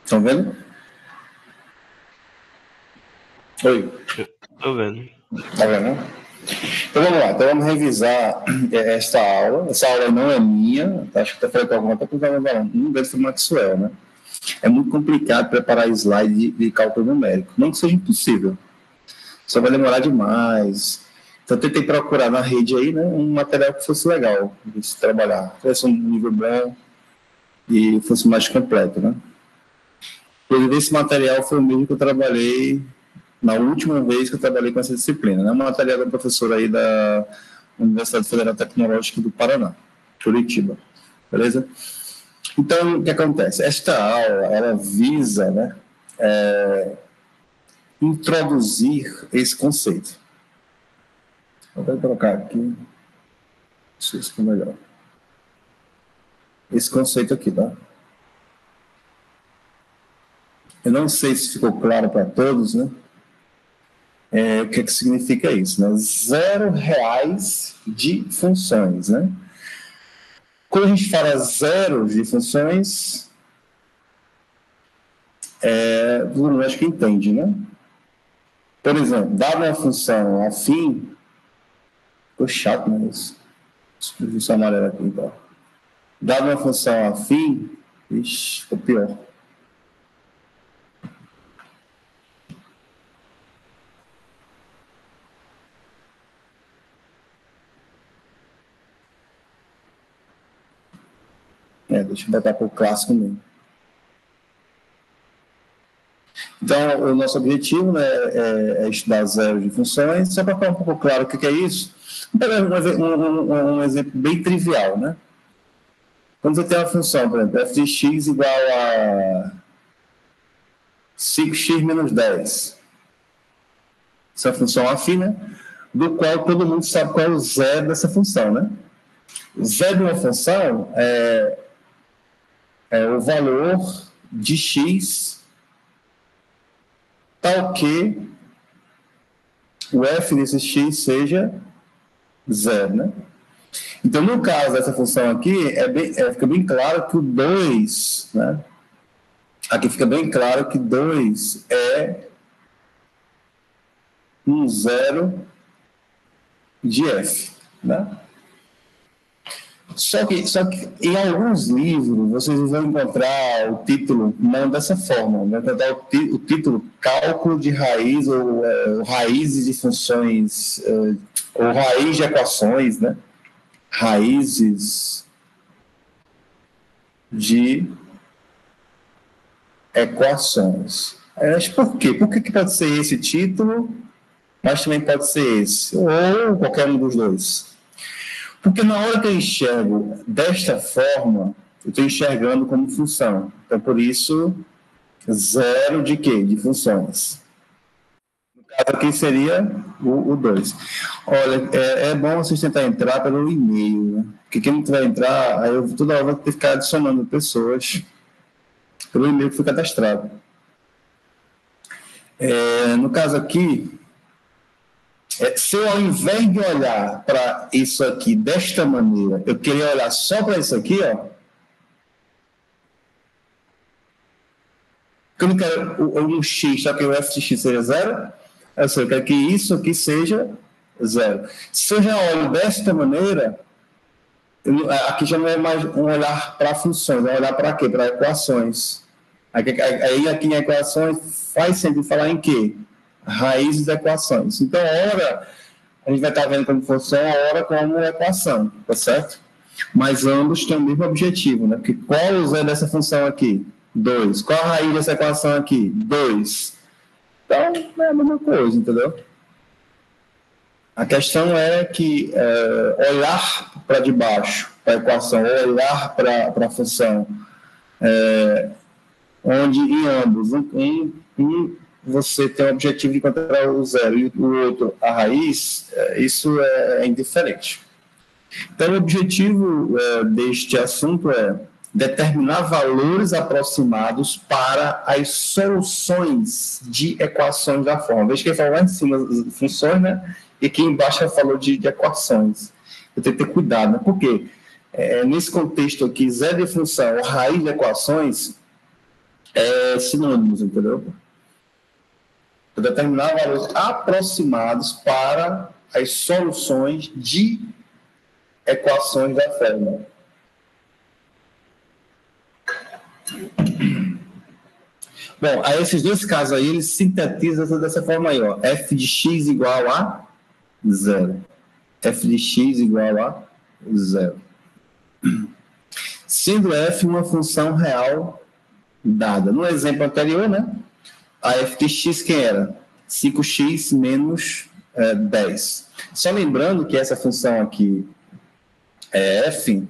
Estão vendo? Oi. Estou vendo. Está vendo? Então vamos lá, então vamos revisar esta aula. Essa aula não é minha, acho que está falando com alguma coisa, não deve ser Maxwell, né? É muito complicado preparar slide de cálculo numérico. Não que seja impossível, só vai demorar demais. Então, eu tentei procurar na rede aí, né, um material que fosse legal de se trabalhar, fosse um nível bom e fosse mais completo, né? Inclusive, esse material foi o mesmo que eu trabalhei na última vez que eu trabalhei com essa disciplina, né? Um material da professora aí da Universidade Federal Tecnológica do Paraná, Curitiba, beleza? Então, o que acontece? Esta aula, ela visa, né, introduzir esse conceito. Vou colocar aqui, não sei se ficou melhor. Esse conceito aqui, tá? Eu não sei se ficou claro para todos, né? O que significa isso, né? R$0 de funções, né? Quando a gente fala zero de funções, todo mundo acho que entende, né? Por exemplo, dada uma função afim, ficou chato, né? Isso amarelo aqui, então. Dada uma função afim, ixi, ficou pior. Deixa eu botar para o clássico mesmo. Então, o nosso objetivo, né, é estudar zero de funções. Só para ficar um pouco claro o que é isso, vou pegar um exemplo bem trivial, né? Quando você tem uma função, por exemplo, f de x igual a 5x menos 10. Essa função afim, né? Do qual todo mundo sabe qual é o zero dessa função, né? O zero de uma função é o valor de x tal que o f desse x seja zero, né? Então, no caso dessa função aqui, fica bem claro que o 2, né? Aqui fica bem claro que 2 é um zero de f, né? Só que em alguns livros vocês vão encontrar o título não dessa forma, vão encontrar o título cálculo de raiz ou raízes de funções, ou raiz de equações, né? Raízes de equações. Mas por quê? Por que pode ser esse título, mas também pode ser esse, ou qualquer um dos dois? Porque na hora que eu enxergo desta forma, eu estou enxergando como função. Então, por isso, zero de quê? De funções. No caso aqui seria o 2. Olha, é bom vocês tentar entrar pelo e-mail, né? Porque quem não vai entrar, aí eu toda hora vou ter que ficar adicionando pessoas pelo e-mail que foi cadastrado. No caso aqui, se eu, ao invés de olhar para isso aqui desta maneira, eu queria olhar só para isso aqui, ó. Porque eu não quero um x, só que o f de x seja zero. Eu quero que isso aqui seja zero. Se eu já olho desta maneira, aqui já não é mais um olhar para funções, é um olhar para quê? Para equações. Aí aqui em equações faz sentido falar em quê? Raízes de equações. Então, ora, a gente vai estar vendo como função, ora como equação, tá certo? Mas ambos têm o mesmo objetivo, né? Porque qual é o zero dessa função aqui? 2. Qual a raiz dessa equação aqui? 2. Então, é a mesma coisa, entendeu? A questão é que olhar para de baixo, para a equação, ou olhar para a função, onde em ambos, você tem o objetivo de encontrar o zero e o outro a raiz, isso é indiferente. Então, o objetivo deste assunto é determinar valores aproximados para as soluções de equações da forma. Veja que ele falou lá em cima funções, né? E aqui embaixo ele falou de equações. Eu tenho que ter cuidado, né? Por quê? Nesse contexto aqui, zero de função ou raiz de equações, Sinônimos, entendeu? Para determinar valores aproximados para as soluções de equações da fórmula. Bom, aí esses dois casos aí, eles sintetizam dessa forma aí, ó. F de x igual a 0. F de x igual a 0. Sendo f uma função real dada. No exemplo anterior, né? A f de x, quem era? 5x menos 10. Só lembrando que essa função aqui, f,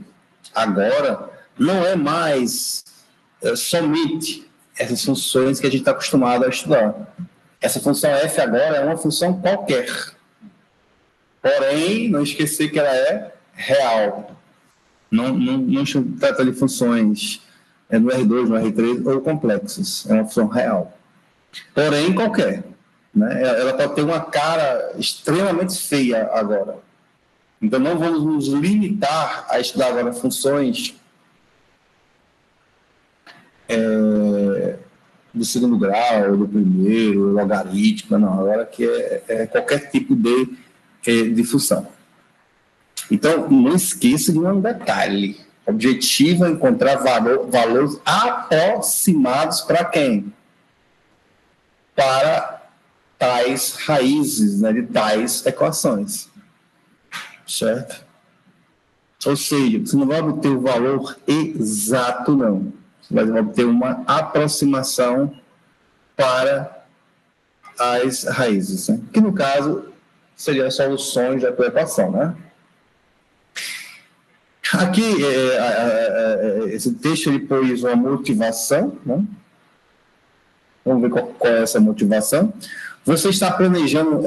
agora, não é mais somente essas funções que a gente está acostumado a estudar. Essa função f agora é uma função qualquer. Porém, não esquecer que ela é real. Não se trata de funções no R2, no R3 ou complexas. É uma função real. Porém, qualquer. Né? Ela pode ter uma cara extremamente feia agora. Então, não vamos nos limitar a estudar agora funções do segundo grau, do primeiro, logarítmica, não. Agora que é qualquer tipo de função. Então, não esqueça de um detalhe. O objetivo é encontrar valores aproximados para quem? Para tais raízes, né, de tais equações. Certo? Ou seja, você não vai obter o valor exato, não. Você vai obter uma aproximação para as raízes, né? Que no caso seriam as soluções da tua equação, né? Aqui, esse texto ele pôs uma motivação, né? Vamos ver qual é essa motivação. Você está planejando,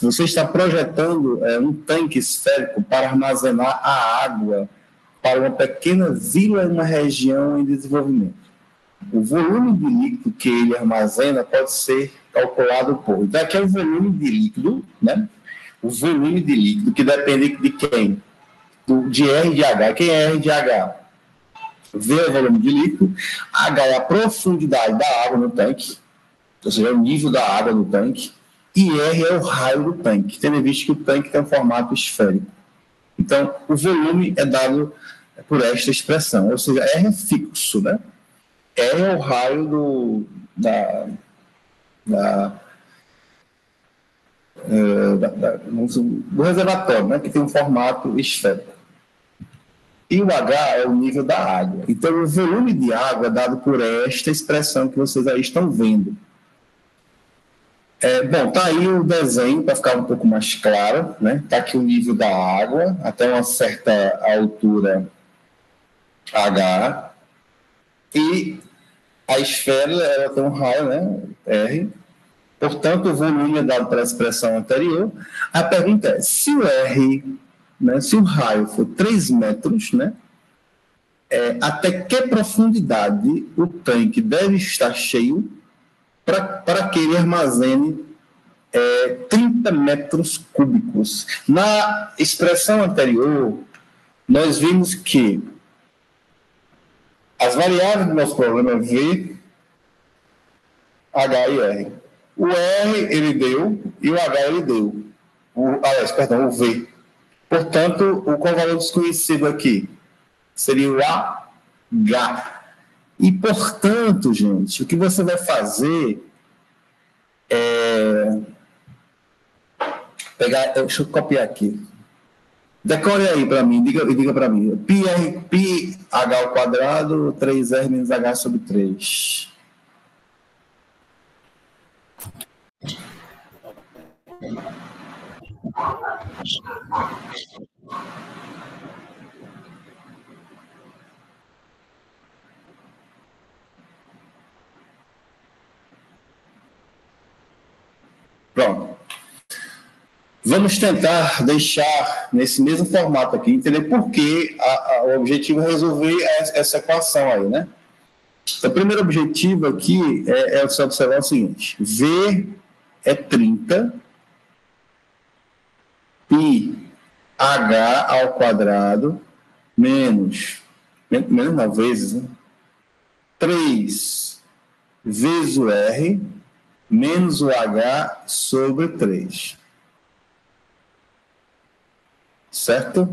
você está projetando um tanque esférico para armazenar a água para uma pequena vila em uma região em desenvolvimento. O volume de líquido que ele armazena pode ser calculado por... Então, aqui é o volume de líquido, né? O volume de líquido que depende de quem? De R de H. Quem é R de H? V é o volume de líquido, H é a profundidade da água no tanque, ou seja, é o nível da água no tanque, e R é o raio do tanque, tendo visto que o tanque tem um formato esférico. Então, o volume é dado por esta expressão, ou seja, R é fixo, né? R é o raio do reservatório, né? Que tem um formato esférico. E o H é o nível da água. Então, o volume de água é dado por esta expressão que vocês aí estão vendo. Bom, tá aí o desenho para ficar um pouco mais claro, né? Tá aqui o nível da água até uma certa altura H, e a esfera ela tem um raio, né? R. Portanto, o volume é dado pela expressão anterior. A pergunta é, se o R, né, se o raio for 3 metros, né? Até que profundidade o tanque deve estar cheio para que ele armazene 30 metros cúbicos. Na expressão anterior, nós vimos que as variáveis do nosso problema é V, H e R. O R ele deu e o H ele deu. O V. Portanto, o valor desconhecido aqui seria o H. E, portanto, gente, o que você vai fazer é pegar... Deixa eu copiar aqui. Decore aí para mim, diga para mim. Pi H ao quadrado, 3R menos H sobre 3. Pronto. Vamos tentar deixar nesse mesmo formato aqui, entender por que o objetivo é resolver essa equação aí, né? Então, o primeiro objetivo aqui é você observar o seguinte: V é 30, pi H ao quadrado menos não, vezes, né? 3 vezes o R menos o H sobre 3. Certo?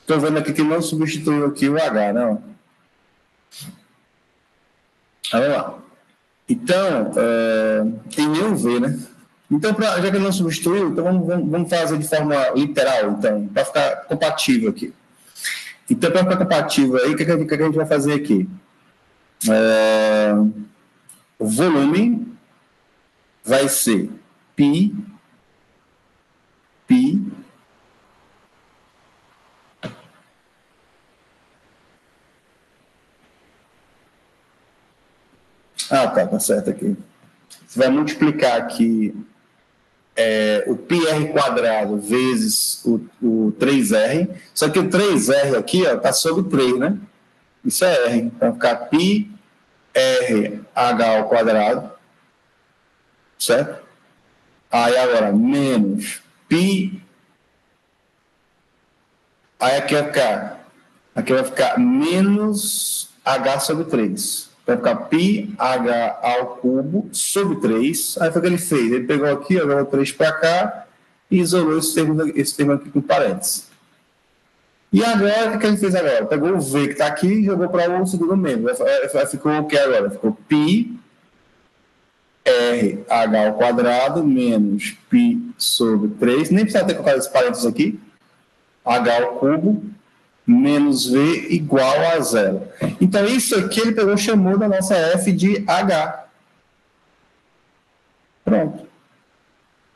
Estou vendo aqui que não substituiu aqui o H, não. Vamos lá. Então, tem nenhum V, né? Então, já que não substituiu, então vamos fazer de forma literal, então, para ficar compatível aqui. Então, para ficar compatível aí, o que a gente vai fazer aqui? O volume vai ser π tá certo aqui. Você vai multiplicar aqui o πr quadrado vezes o 3r, só que o 3r aqui está sobre 3, né? Isso é r, então vai ficar π r h ao quadrado, certo? Aí agora, menos π, aí aqui vai ficar menos h sobre 3. Vai ficar π h ao cubo sobre 3. Aí foi o que ele fez. Ele pegou aqui, jogou 3 para cá e isolou esse termo aqui com parênteses. E agora, o que ele fez agora? Pegou o V que está aqui e jogou para o segundo membro. Ficou o que agora? Ficou π r h ao quadrado menos π sobre 3. Nem precisa ter colocado esse parênteses aqui. H ao cubo menos V igual a 0. Então, isso aqui ele pegou, chamou da nossa F de H. Pronto.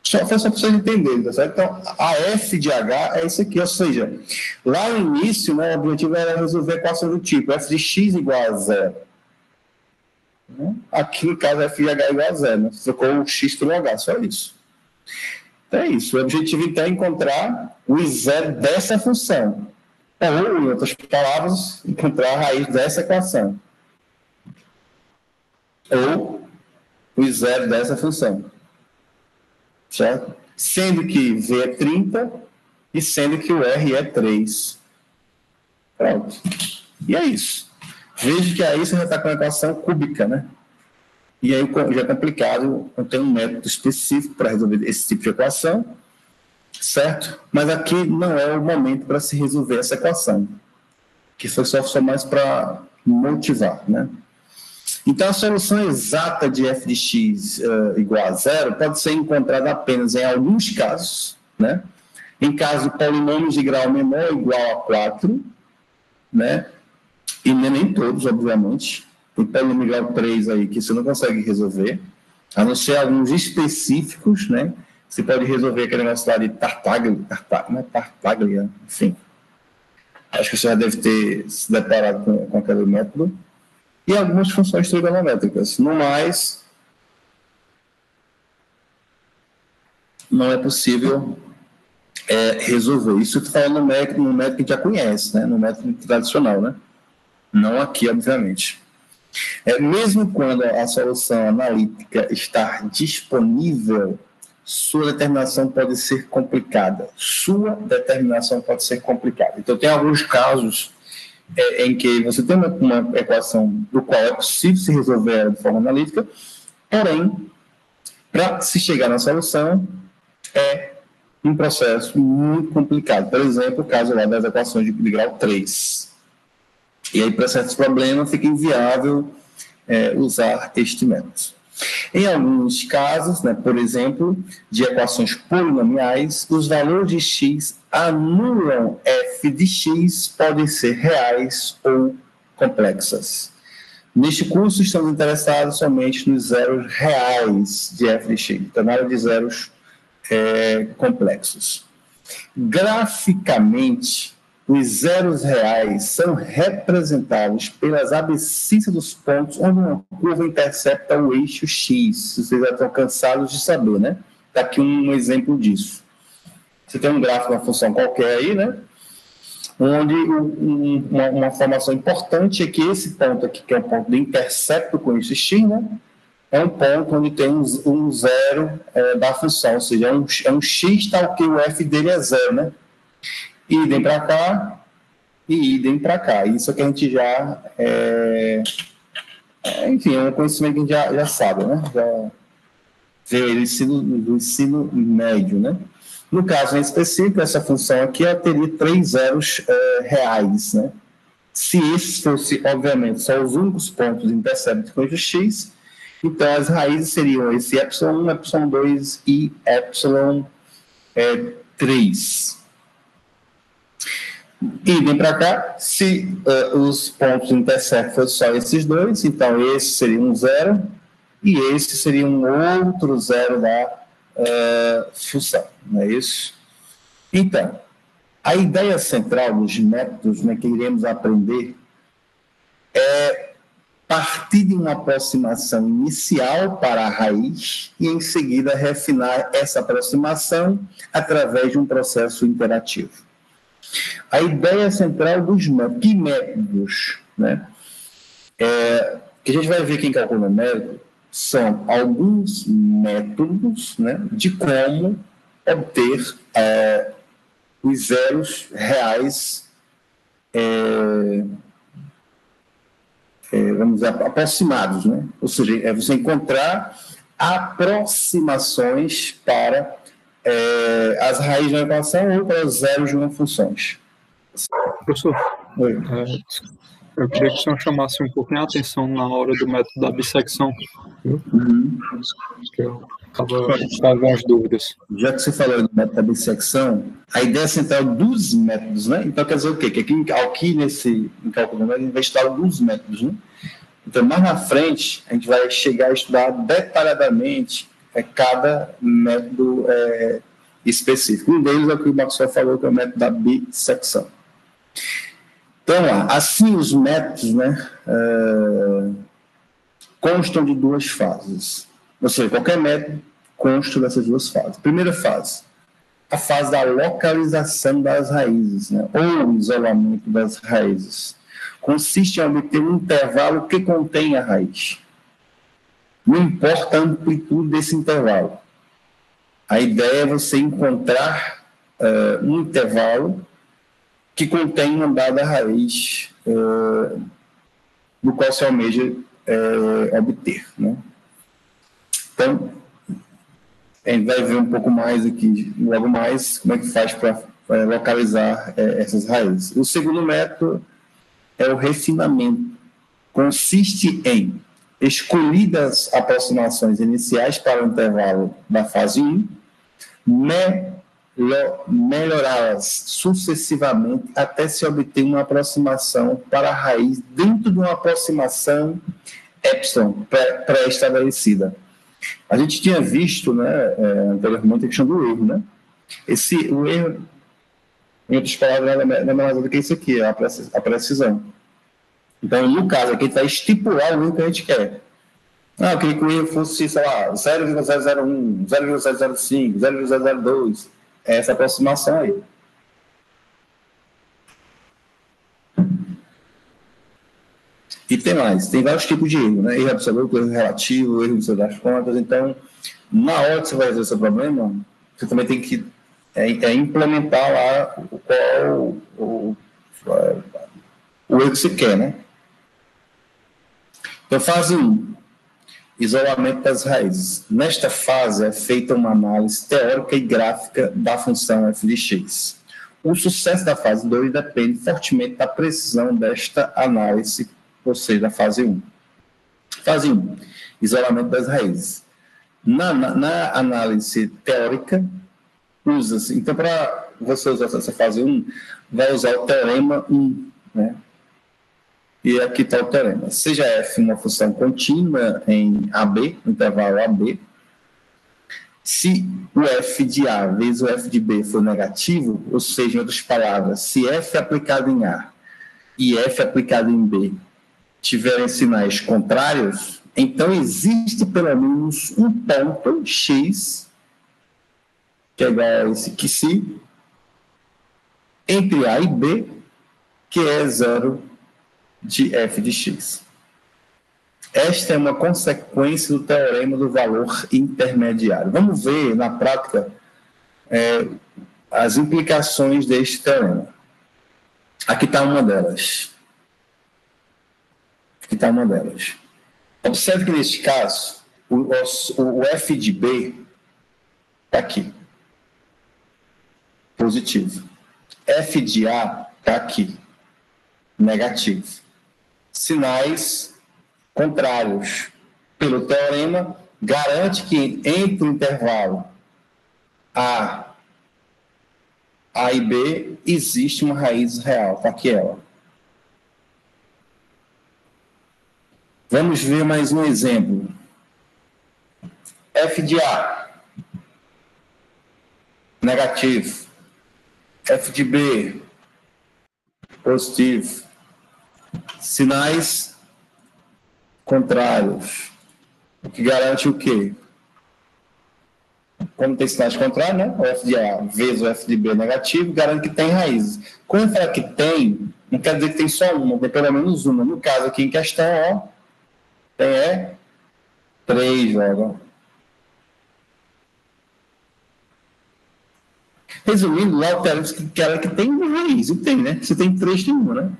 Foi só para vocês entenderem, tá certo? Então, a F de H é isso aqui, ou seja, lá no início, né, o objetivo era resolver a equação do tipo F de x igual a 0. Aqui, no caso, F de H igual a 0. Né? Trocou o x pelo H, só isso. Então, é isso. O objetivo, então, é encontrar o I0 dessa função. Ou, em outras palavras, encontrar a raiz dessa equação. Ou o I0 dessa função. Certo? Sendo que V é 30 e sendo que o R é 3. Pronto. E é isso. Veja que aí você já está com a equação cúbica, né? E aí já é complicado, não tem um método específico para resolver esse tipo de equação, certo? Mas aqui não é o momento para se resolver essa equação, que foi só mais para motivar, né? Então, a solução exata de f de x igual a 0 pode ser encontrada apenas em alguns casos, né? Em caso de polinômios de grau menor ou igual a 4, né? E nem todos, obviamente. Tem polinômio de grau 3 aí que você não consegue resolver, a não ser alguns específicos, né? Você pode resolver aquele negócio lá de Tartaglia, enfim. Acho que você já deve ter se deparado com aquele método. E algumas funções trigonométricas. No mais, não é possível resolver. Isso eu estou falando no método que a gente já conhece, né? No método tradicional, né? Não aqui, obviamente. Mesmo quando a solução analítica está disponível, sua determinação pode ser complicada. Então, tem alguns casos em que você tem uma equação do qual é possível se resolver de forma analítica, porém, para se chegar na solução, é um processo muito complicado. Por exemplo, o caso lá das equações de grau 3. E aí, para certos problemas, fica inviável usar este método. Em alguns casos, né, por exemplo, de equações polinomiais, os valores de x anulam f de x, podem ser reais ou complexas. Neste curso, estamos interessados somente nos zeros reais de f de x, então nada de zeros complexos. Graficamente, os zeros reais são representados pelas abscissas dos pontos onde uma curva intercepta o eixo x. Vocês já estão cansados de saber, né? Está aqui um exemplo disso. Você tem um gráfico, uma função qualquer aí, né? Onde uma informação importante é que esse ponto aqui, que é um ponto de intercepto com esse x, né? É um ponto onde tem um zero da função, ou seja, é um x tal que o f dele é zero, né? idem para cá e idem para cá. Isso é que a gente já... enfim, é um conhecimento que a gente já sabe, né? Já veio do ensino médio, né? No caso em específico, essa função aqui ela teria 3 zeros reais, né? Se esses fossem, obviamente, só os únicos pontos interceptos com eixo x, então as raízes seriam esse ε1, ε2 e ε3. Idem para cá, se os pontos interceptos fossem só esses dois, então esse seria um zero e esse seria um outro zero da função, não é isso? Então, a ideia central dos métodos, né, que iremos aprender é partir de uma aproximação inicial para a raiz e, em seguida, refinar essa aproximação através de um processo interativo. A ideia central dos métodos, que métodos, né? Que a gente vai ver aqui em cálculo numérico, são alguns métodos, né, de como obter os zeros reais, vamos dizer, aproximados, né? Ou seja, é você encontrar aproximações para as raízes de uma equação ou para os zeros de uma função. Professor, eu queria que o senhor chamasse um pouquinho a atenção na hora do método da bissecção, viu? Que eu estava com algumas dúvidas. Já que você falou do método da bissecção, a ideia central dos métodos, né? Então, quer dizer o quê? Que aqui em cálculo numérico, a gente vai estudar alguns métodos, né? Então, mais na frente, a gente vai chegar a estudar detalhadamente cada método específico. Um deles é o que o Maxwell falou, que é o método da bissecção. Então, assim, os métodos, né, constam de duas fases. Ou seja, qualquer método consta dessas duas fases. Primeira fase, a fase da localização das raízes, né, ou isolamento das raízes. Consiste em obter um intervalo que contém a raiz. Não importa a amplitude desse intervalo. A ideia é você encontrar um intervalo que contém uma dada raiz no qual se almeja obter, né? Então, a gente vai ver um pouco mais aqui, logo mais, como é que faz para localizar essas raízes. O segundo método é o refinamento. Consiste em escolhidas aproximações iniciais para o intervalo da fase 1, melhorá-las sucessivamente até se obter uma aproximação para a raiz dentro de uma aproximação epsilon pré-estabelecida. A gente tinha visto, né, anteriormente a questão do erro, né? O erro, em outras palavras, não é mais do que isso aqui, é a precisão. Então, no caso aqui, está estipular o erro que a gente quer. Eu queria que o erro fosse, sei lá, 0,001, 0,005, 0,002. É essa aproximação aí. E tem mais, tem vários tipos de erro, né? Erro absoluto, erro relativo, erro das contas. Então, na hora que você vai resolver esse problema, você também tem que implementar lá o erro que você quer, né? Então, fase 1. Isolamento das raízes. Nesta fase é feita uma análise teórica e gráfica da função f de x. O sucesso da fase 2 depende fortemente da precisão desta análise, ou seja, da fase 1. Fase 1. Isolamento das raízes. Na análise teórica, usa-se. Então, para você usar essa fase 1, vai usar o teorema 1, né? E aqui está o teorema. Seja f uma função contínua em AB, no intervalo AB, se o f de A vezes o f de B for negativo, ou seja, em outras palavras, se f aplicado em A e f aplicado em B tiverem sinais contrários, então existe pelo menos um ponto x, que é igual a esse que se, entre A e B, que é zero de f de x. Esta é uma consequência do teorema do valor intermediário. Vamos ver na prática as implicações deste teorema. Aqui está uma delas. Observe que, neste caso, o f de B está aqui, positivo. F de A está aqui, negativo. Sinais contrários. Pelo teorema, garante que entre o intervalo A e B existe uma raiz real. Está aqui ela. Vamos ver mais um exemplo. F de A, negativo. F de B, positivo. Sinais contrários. O que garante o quê? Como tem sinais contrários, né? O F de A vezes o F de B negativo, garante que tem raízes. Quando fala que tem, não quer dizer que tem só uma, tem pelo menos uma. No caso aqui em questão, ó, tem 3 logo. Resumindo, lá o teorema que tem uma raiz, e tem, né? Se tem 3, tem uma, né?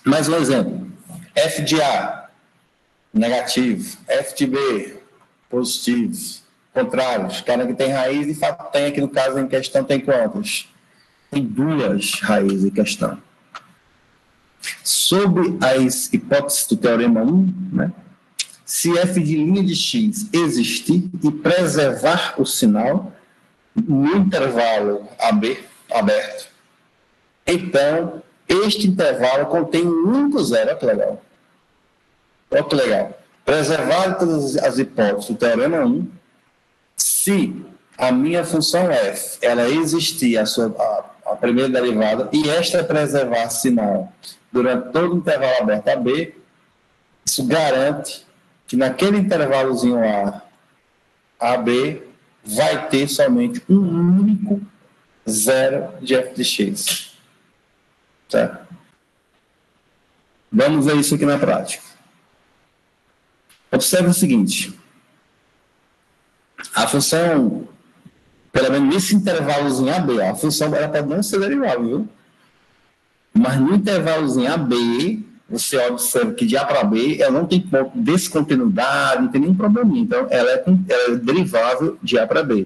Mais um exemplo. F de A, negativo. F de B, positivo. Contrários. Cara que tem raiz, de fato tem. Aqui no caso em questão tem quantas? Tem 2 raízes em questão. Sobre as hipóteses do teorema 1, né? Se f de linha de x existir e preservar o sinal no intervalo AB aberto, então este intervalo contém um único zero. Olha que legal. Olha que legal. Preservar todas as hipóteses do teorema 1, se a minha função f ela existir, a primeira derivada, e esta preservar sinal durante todo o intervalo aberto AB, isso garante que naquele intervalozinho AB vai ter somente um único zero de f de x. Certo? Vamos ver isso aqui na prática. Observe o seguinte. A função, pelo menos nesse intervalozinho AB, a função ela pode não ser derivável, viu? Mas no intervalozinho AB, você observa que de A para B, ela não tem ponto de descontinuidade, não tem nenhum probleminha. Então, ela é derivável de A para B.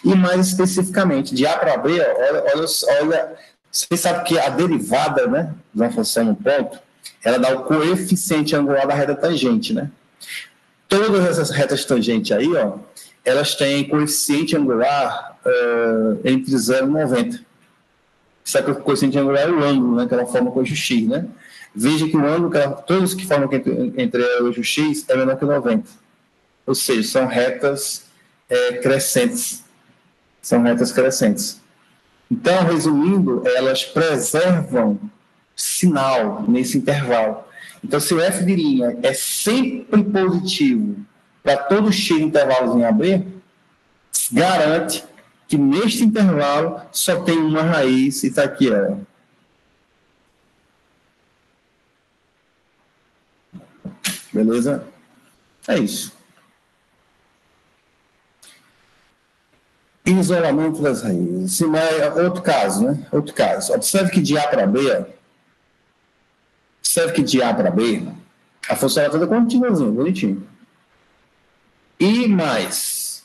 E mais especificamente, de A para B, olha, você sabe que a derivada, né, de uma função no ponto, ela dá o coeficiente angular da reta tangente, né? Todas essas retas tangentes aí, ó, elas têm coeficiente angular entre 0 e 90. Sabe que o coeficiente angular é o ângulo, né, que ela forma com o eixo x, né? Veja que o ângulo, todos que formam entre o eixo x é menor que 90. Ou seja, são retas crescentes. São retas crescentes. Então, resumindo, elas preservam sinal nesse intervalo. Então, se o f de linha é sempre positivo para todo x intervalos em AB, garante que neste intervalo só tem uma raiz e está aqui ela. Beleza? É isso. Isolamento das raízes. Outro caso, né? Outro caso. Observe que de A para B, a função é toda contínuazinha, bonitinho. E mais,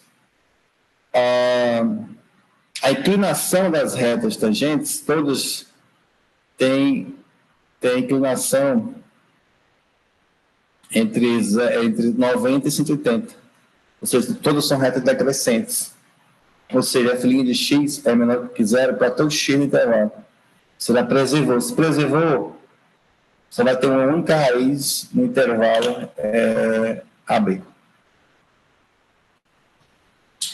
a inclinação das retas tangentes, todas têm inclinação entre 90 e 180. Ou seja, todas são retas decrescentes. Ou seja, a f' de x é menor que zero para todo x no intervalo. Você já preservou. Se preservou, você vai ter uma única raiz no intervalo AB.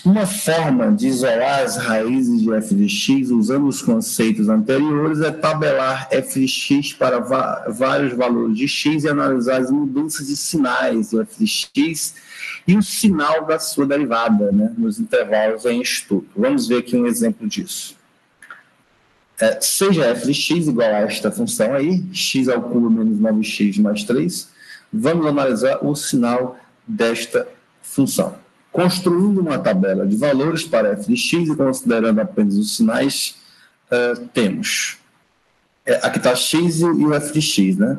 Uma forma de isolar as raízes de f de x usando os conceitos anteriores é tabelar f de x para vários valores de x e analisar as mudanças de sinais de f de x e o sinal da sua derivada, né, nos intervalos em estudo. Vamos ver aqui um exemplo disso. Seja f de x igual a esta função aí, x ao cubo menos 9x mais 3, vamos analisar o sinal desta função. Construindo uma tabela de valores para f de x e considerando apenas os sinais, temos... aqui está x e o f de x, né?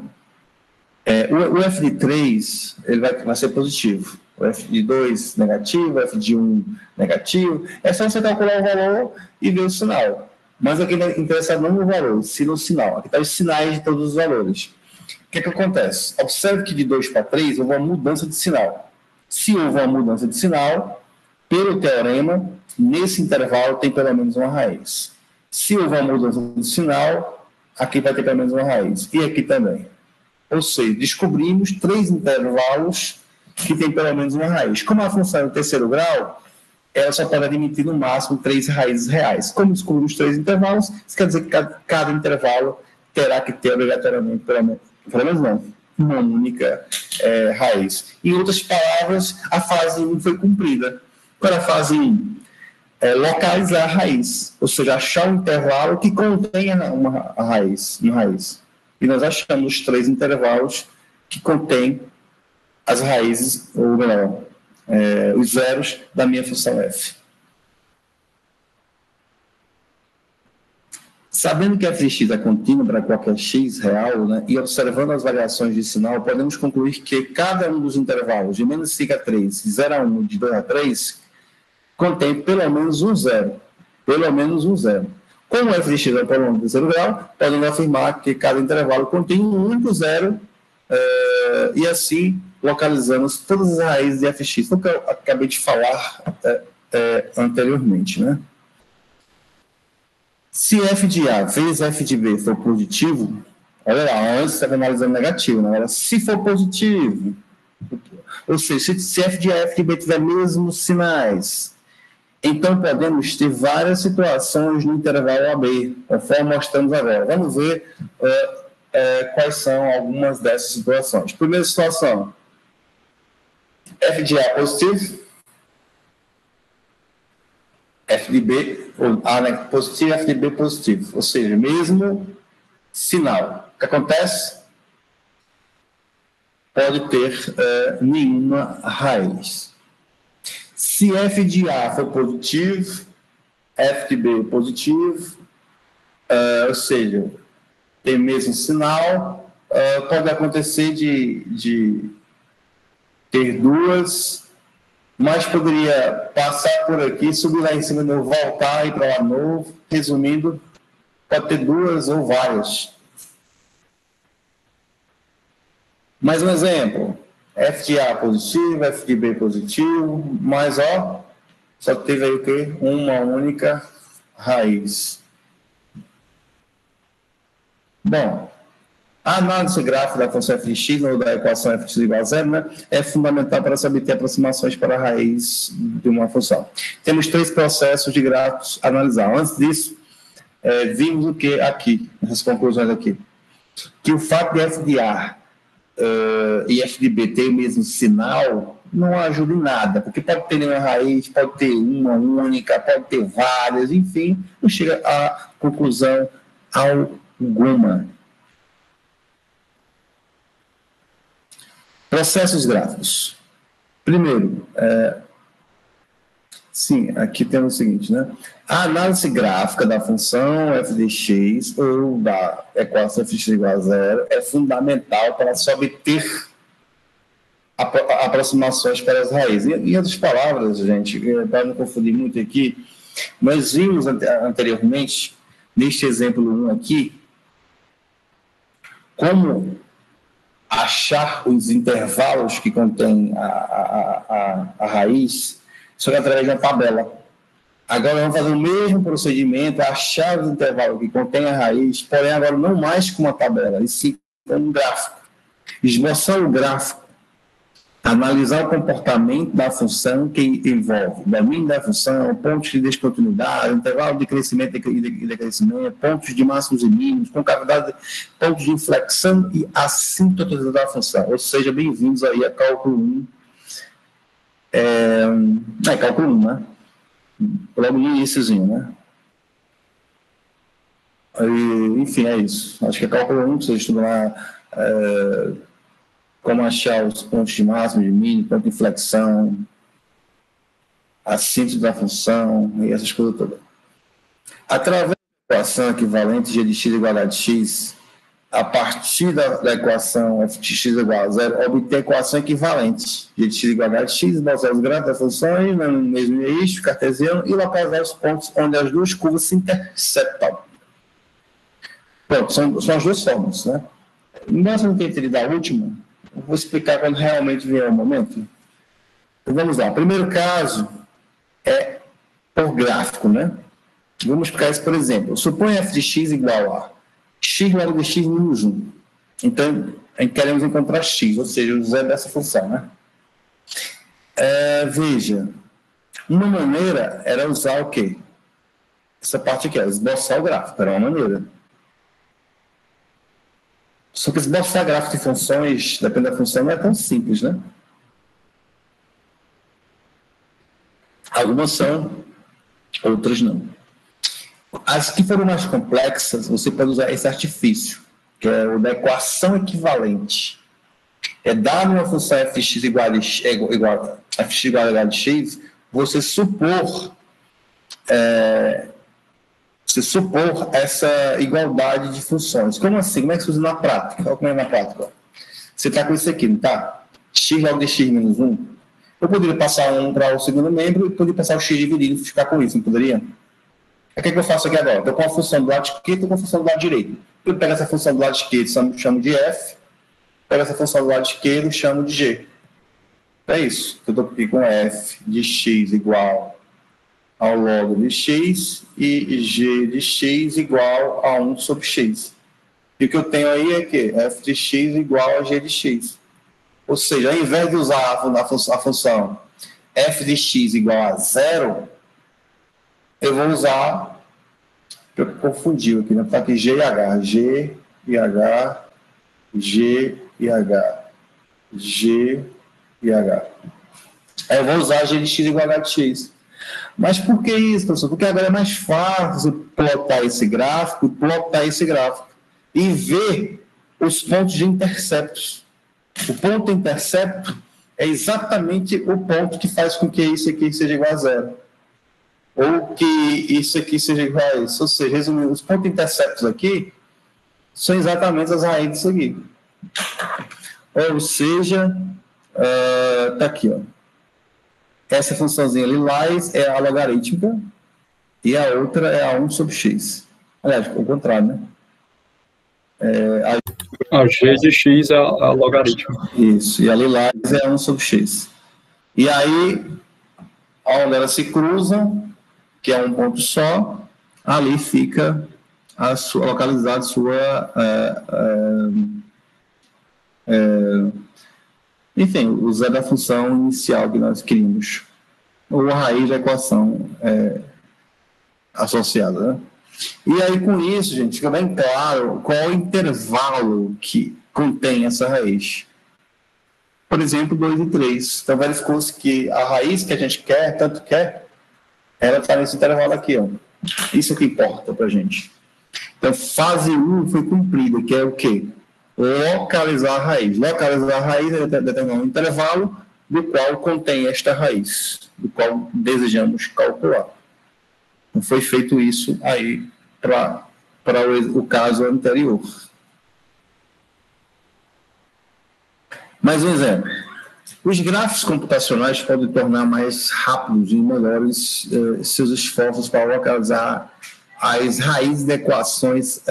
O f de 3 ele vai ser positivo, o f de 2 negativo, o f de 1 negativo. É só você calcular o valor e ver o sinal. Mas aqui não interessa não no valor, sim no sinal. Aqui está os sinais de todos os valores. O que acontece? Observe que de 2 para 3 houve uma mudança de sinal. Se houve uma mudança de sinal, pelo teorema, nesse intervalo tem pelo menos uma raiz. Se houve uma mudança de sinal, aqui vai ter pelo menos uma raiz. E aqui também. Ou seja, descobrimos 3 intervalos que tem pelo menos uma raiz. Como a função é no terceiro grau, ela só pode admitir no máximo 3 raízes reais. Como descobrimos 3 intervalos, isso quer dizer que cada intervalo terá que ter obrigatoriamente pelo menos não, uma única raiz. Em outras palavras, a fase 1 foi cumprida. Para a fase 1, localizar a raiz, ou seja, achar um intervalo que contenha uma raiz. E nós achamos os 3 intervalos que contêm as raízes, ou melhor, os zeros da minha função f. Sabendo que f de x é contínua para qualquer x real, né, e observando as variações de sinal, podemos concluir que cada um dos intervalos de menos 5 a 3, de 0 a 1 e de 2 a 3 contém pelo menos um zero. Pelo menos um zero. Como f de x é um polônimo de terceiro grau, podemos afirmar que cada intervalo contém um único zero, e assim localizamos todas as raízes de fx, o que eu acabei de falar anteriormente, né? Se f de A vezes f de B for positivo, olha lá, antes estava analisando negativo, né? Agora, se for positivo, ou seja, se f de A e f de B tiver mesmos sinais, então podemos ter várias situações no intervalo AB, conforme mostramos agora. Vamos ver quais são algumas dessas situações. Primeira situação, f de A positivo, f de B, A positivo, f de B positivo, ou seja, mesmo sinal. O que acontece? Pode ter nenhuma raiz. Se f de A for positivo, f de B positivo, ou seja, tem o mesmo sinal, pode acontecer de ter duas, mas poderia passar por aqui, subir lá em cima de novo, voltar e ir para lá de novo. Resumindo, pode ter duas ou várias. Mais um exemplo. F de A positivo, F de B positivo, mas só teve aí o quê? Uma única raiz. Bom, a análise gráfica da função f de x ou da equação f de x igual a zero, né, é fundamental para se obter aproximações para a raiz de uma função. Temos 3 processos de gráficos a analisar. Antes disso, vimos o que aqui, nessas conclusões aqui, que o fato de f de A e f de B ter o mesmo sinal não ajuda em nada, porque pode ter nenhuma raiz, pode ter uma única, pode ter várias, enfim, não chega a conclusão alguma. Processos gráficos. Primeiro, sim, aqui temos o seguinte, né? A análise gráfica da função f de x ou da equação f de x igual a zero é fundamental para se obter aproximações para as raízes. Em outras palavras, gente, para não confundir muito aqui, nós vimos anteriormente, neste exemplo 1 aqui, como achar os intervalos que contêm a raiz, só que através de uma tabela. Agora vamos fazer o mesmo procedimento, achar os intervalos que contêm a raiz, porém agora não mais com uma tabela, e sim com um gráfico. Esboçar o gráfico, analisar o comportamento da função que envolve o domínio da função, pontos de descontinuidade, intervalo de crescimento e decrescimento, pontos de máximos e mínimos, concavidade, pontos de inflexão e assintota da função. Ou seja, bem-vindos aí a cálculo 1. Cálculo 1, né? Logo no iníciozinho, né? Enfim, é isso. Acho que é cálculo 1, você estuda lá como achar os pontos de máximo, de mínimo, ponto de inflexão. a síntese da função e essas coisas todas. Através da equação equivalente g de x igual a de x, a partir da equação f de x igual a zero, obter a equação equivalente g de x igual a de x, mostrar os gráficos das funções no mesmo eixo cartesiano e localizar os pontos onde as duas curvas se interceptam. Pronto, são as duas formas, né? Nós não temos entendido a última, eu vou explicar quando realmente vier o momento. Então, vamos lá. O primeiro caso é por gráfico, né? Vamos explicar isso por exemplo. Suponha f de x igual a x log de x menos 1. Então, queremos encontrar x, ou seja, o zero dessa função, né? Veja, uma maneira era usar o quê? Essa parte aqui, esboçar o gráfico, era uma maneira. Só que esboçar gráfico de funções, depende da função, não é tão simples, né? Algumas são, outras não. As que foram mais complexas, você pode usar esse artifício, que é o da equação equivalente. É dar uma função f de x igual a f de x igual a de x, você supor essa igualdade de funções. Como assim? Como é que se usa na prática? Olha como é na prática. Você está com isso aqui, não está? X log de x menos 1. Eu poderia passar 1 para o segundo membro e poderia passar o x dividido e ficar com isso, não poderia? O que eu faço aqui agora? Estou com a função do lado esquerdo e estou com a função do lado direito. Eu pego essa função do lado esquerdo, chamo de f, pego essa função do lado esquerdo e chamo de g. É isso. Eu estou aqui com f de x igual ao log de x e g de x igual a 1 sobre x. E o que eu tenho aí é que f de x igual a g de x. Ou seja, ao invés de usar a função f de x igual a 0, eu vou usar, eu confundi aqui, né? Está aqui g e h, g e h, g e h, g e h. Aí eu vou usar g de x igual a h de x. Mas por que isso, professor? Porque agora é mais fácil plotar esse gráfico e ver os pontos de interceptos. O ponto intercepto é exatamente o ponto que faz com que isso aqui seja igual a zero. Ou que isso aqui seja igual a isso. Ou seja, resumindo, os pontos interceptos aqui são exatamente as raízes disso aqui. Ou seja, está aqui, ó. Essa funçãozinha lilás é a logarítmica e a outra é a 1 sobre x. Aliás, ao contrário, né? A g de x é a logarítmica. Isso, e a lilás é 1 sobre x. E aí, onde elas se cruzam, que é um ponto só, ali fica localizada a sua... enfim, o zero da função inicial que nós queríamos. Ou a raiz da equação associada, né? E aí, com isso, gente, fica bem claro qual é o intervalo que contém essa raiz. Por exemplo, 2 e 3. Então, verificou-se que a raiz que a gente quer, tanto quer, ela está nesse intervalo aqui, ó. Isso é o que importa para a gente. Então, fase 1 foi cumprida, que é o quê? Localizar a raiz. Localizar a raiz é determinar um intervalo do qual contém esta raiz, do qual desejamos calcular. Então, foi feito isso aí para o caso anterior. Mais um exemplo. Os gráficos computacionais podem tornar mais rápidos e melhores seus esforços para localizar as raízes de equações.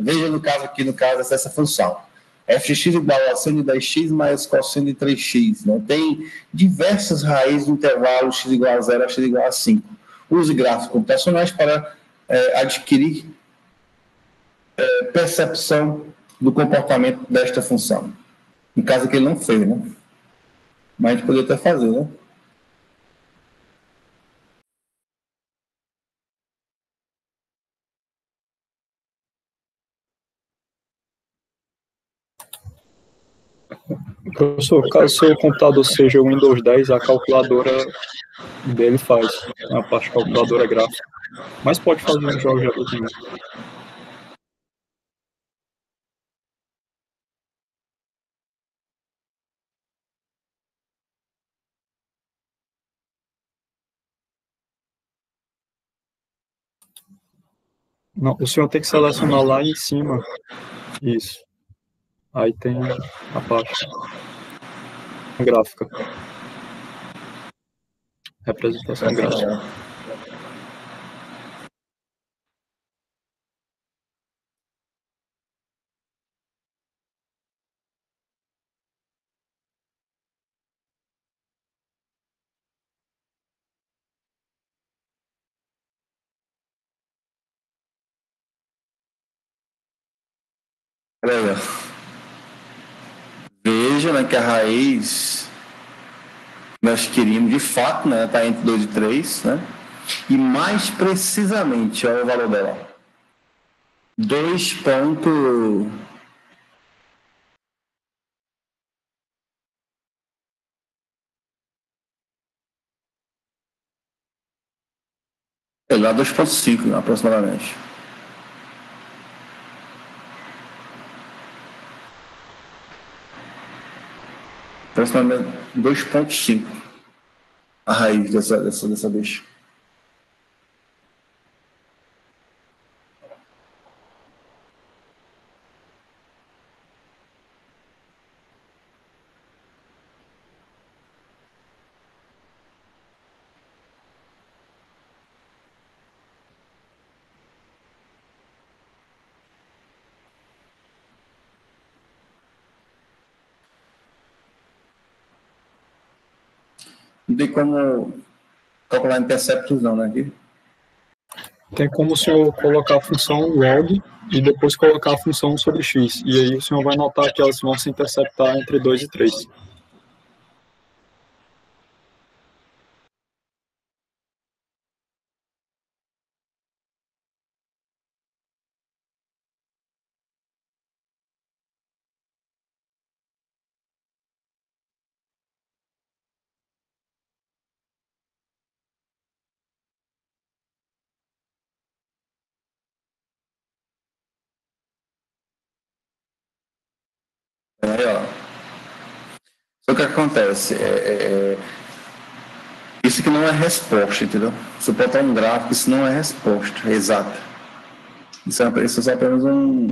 Veja no caso dessa função. f de x igual a seno de 10x mais cosseno de 3x. Né? Tem diversas raízes do intervalo x igual a 0 a x igual a 5. Use gráficos computacionais para adquirir percepção do comportamento desta função. Em caso que ele não fez, né? Mas a gente poderia até fazer, né? Professor, caso seu computador seja o Windows 10, a calculadora dele faz, a parte calculadora gráfica. Mas pode fazer um jogo já também. Não, o senhor tem que selecionar lá em cima. Isso. Aí tem a parte gráfica. Representação gráfica. Veja, né, que a raiz nós queríamos de fato, né, está entre 2 e 3, né? E mais precisamente, olha o valor dela. 2 ponto... Lá 2,5 aproximadamente. Aproximadamente 2,5 a raiz dessa bicha. Não tem como calcular interceptos não, né? Aqui. Tem como o senhor colocar a função log e depois colocar a função sobre x. E aí o senhor vai notar que elas vão se interceptar entre 2 e 3. Aí, ó. Só que o que acontece? Isso que não é resposta, entendeu? Se eu botar um gráfico, isso não é resposta exata. Isso é só apenas um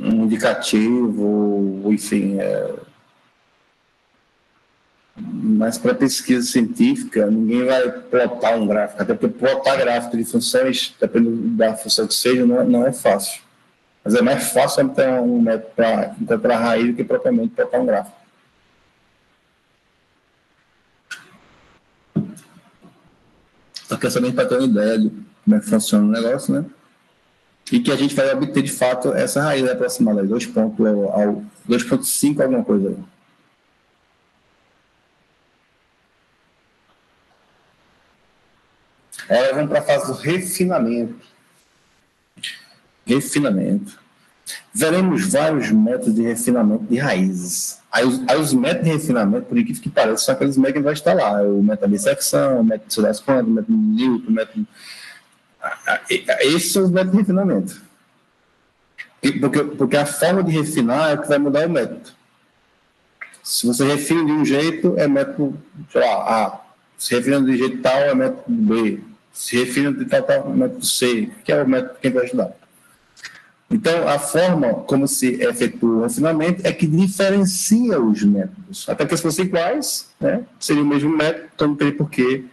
indicativo, enfim. Mas para pesquisa científica, ninguém vai plotar um gráfico, até porque plotar gráfico de funções, dependendo da função que seja, não é fácil. Mas é mais fácil ter um método para encontrar a raiz do que propriamente plotar um gráfico. Só que é somente para ter uma ideia de como é que funciona o negócio, né? E que a gente vai obter, de fato, essa raiz aproximada, 2,5 alguma coisa aí. Agora vamos para a fase do refinamento. Veremos vários métodos de refinamento de raízes. Aí os métodos de refinamento, por incrível que pareça, são aqueles métodos que vai estar lá. O método de dissecção, o método de Sodas-Quantas, o método de Newton, o método... Esses são os métodos de refinamento. Porque a forma de refinar é o que vai mudar o método. Se você refina de um jeito, é método, sei lá, A. Se refina de jeito tal, é método B. Se refina de tal, é método C, que é o método que vai ajudar. Então, a forma como se efetua o refinamento é que diferencia os métodos. Até que se fossem iguais, né, seria o mesmo método, então não teria por que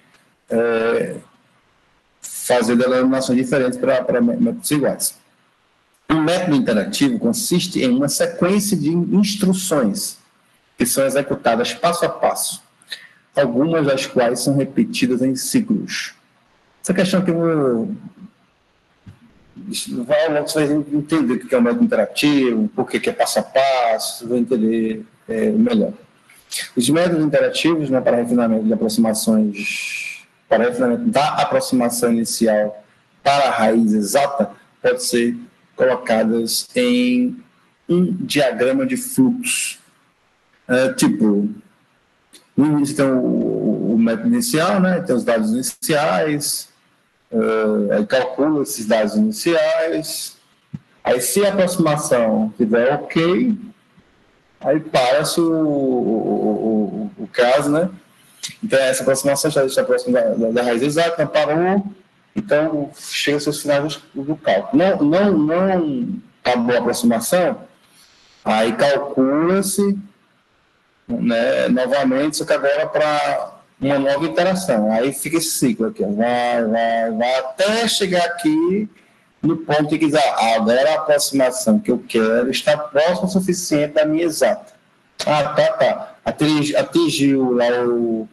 fazer denominações diferentes para métodos iguais. Um método interativo consiste em uma sequência de instruções que são executadas passo a passo, algumas das quais são repetidas em ciclos. Essa questão que você vai entender o que é um método interativo, por que é passo a passo, você vai entender melhor. Os métodos interativos, né, para refinamento de aproximações, para refinamento da aproximação inicial para a raiz exata, pode ser colocadas em um diagrama de fluxo. Tipo, no início tem o método inicial, né, tem os dados iniciais, aí calcula esses dados iniciais, aí se a aproximação estiver ok, aí para-se o caso, né? Então essa aproximação já está próxima da raiz exata, parou, Então, chega a ser os finais do cálculo. Não acabou a aproximação, aí calcula-se, né, novamente, só que agora para uma nova interação. Aí fica esse ciclo aqui, ó, vai, até chegar aqui no ponto em que diz, agora a aproximação que eu quero está próxima o suficiente da minha exata. Tá. Atingiu lá o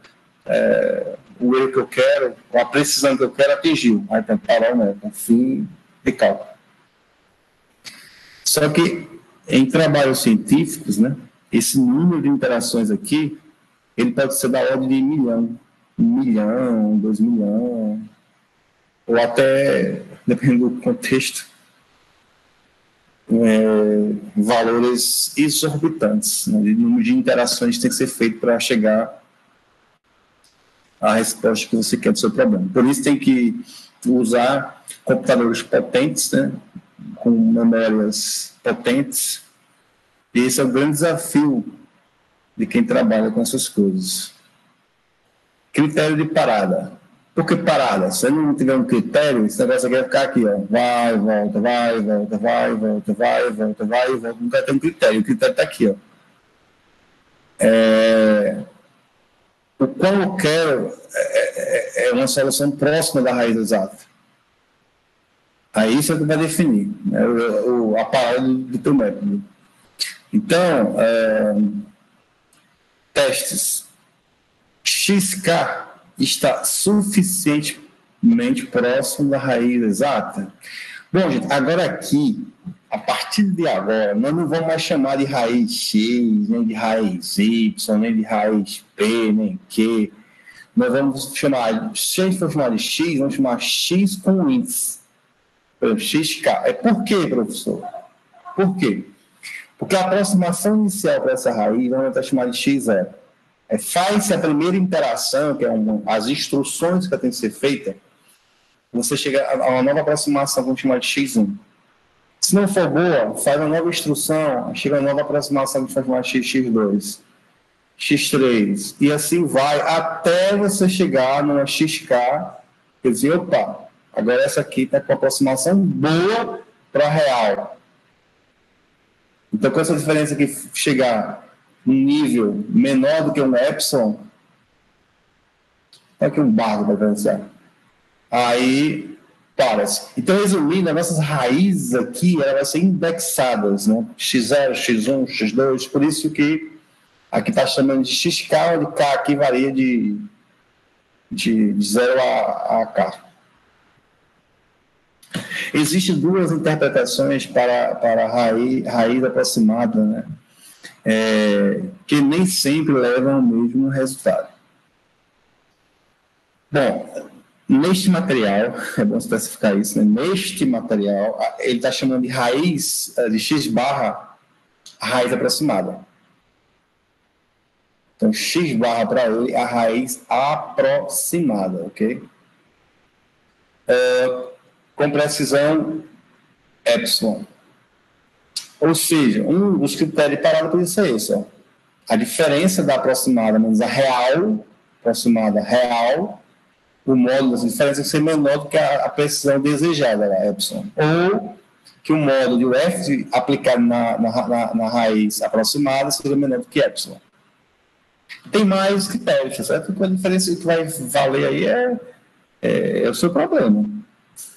erro que eu quero, a precisão que eu quero, atingiu. Aí tem que parar, né, com fim de cálculo. Só que em trabalhos científicos, né, esse número de interações aqui, ele pode ser da ordem de 1 milhão, 2 milhões, ou até, dependendo do contexto, valores exorbitantes, né, de número de interações que tem que ser feito para chegar à resposta que você quer do seu problema. Por isso tem que usar computadores potentes, né, com memórias potentes, e esse é o grande desafio de quem trabalha com essas coisas. Critério de parada. Por que parada? Se não tiver um critério, esse negócio aqui vai ficar aqui, ó. Vai, volta, vai, volta, vai, volta, vai, volta, vai, volta. Não vai ter um critério. O critério está aqui, ó. O qual eu quero é uma solução próxima da raiz exata. Aí isso é o que vai definir, né, a parada do teu método. Então, testes. XK está suficientemente próximo da raiz exata? Bom, gente, agora aqui, a partir de agora, nós não vamos mais chamar de raiz X, nem de raiz Y, nem de raiz P, nem Q. Nós vamos chamar, se a gente for chamar de X, vamos chamar X com índice. Por exemplo, XK. Por quê, professor? Por quê? Porque a aproximação inicial para essa raiz, vamos estar chamando de X0. Faz-se a primeira interação, que é as instruções que tem que ser feita, você chega a uma nova aproximação, vamos chamar de X1. Se não for boa, faz uma nova instrução, chega a uma nova aproximação, que vai chamar de X2, X3, e assim vai, até você chegar numa XK, quer dizer, opa, agora essa aqui está com aproximação boa para real. Então, com essa diferença aqui chegar um nível menor do que um epsilon, é aqui um barro para diferenciar. Aí, para-se. Então, resumindo, as nossas raízes aqui, elas vão ser indexadas, né? X0, X1, X2, por isso que aqui está chamando de XK, onde K aqui varia de 0 a K. Existem duas interpretações para a raiz aproximada, né? Que nem sempre levam ao mesmo resultado. Bom, neste material, é bom especificar isso, né? Neste material, ele está chamando de raiz, de x barra, a raiz aproximada. Então, x barra para ele é a raiz aproximada, ok? Com precisão epsilon. Ou seja, um dos critérios de parada pode ser esse, ó. A diferença da aproximada menos a real, aproximada real, o módulo dessa diferença tem que ser menor do que a precisão desejada, a epsilon. Ou que o módulo de f aplicado na raiz aproximada seja menor do que epsilon. Tem mais critérios, certo? A diferença que vai valer aí é o seu problema.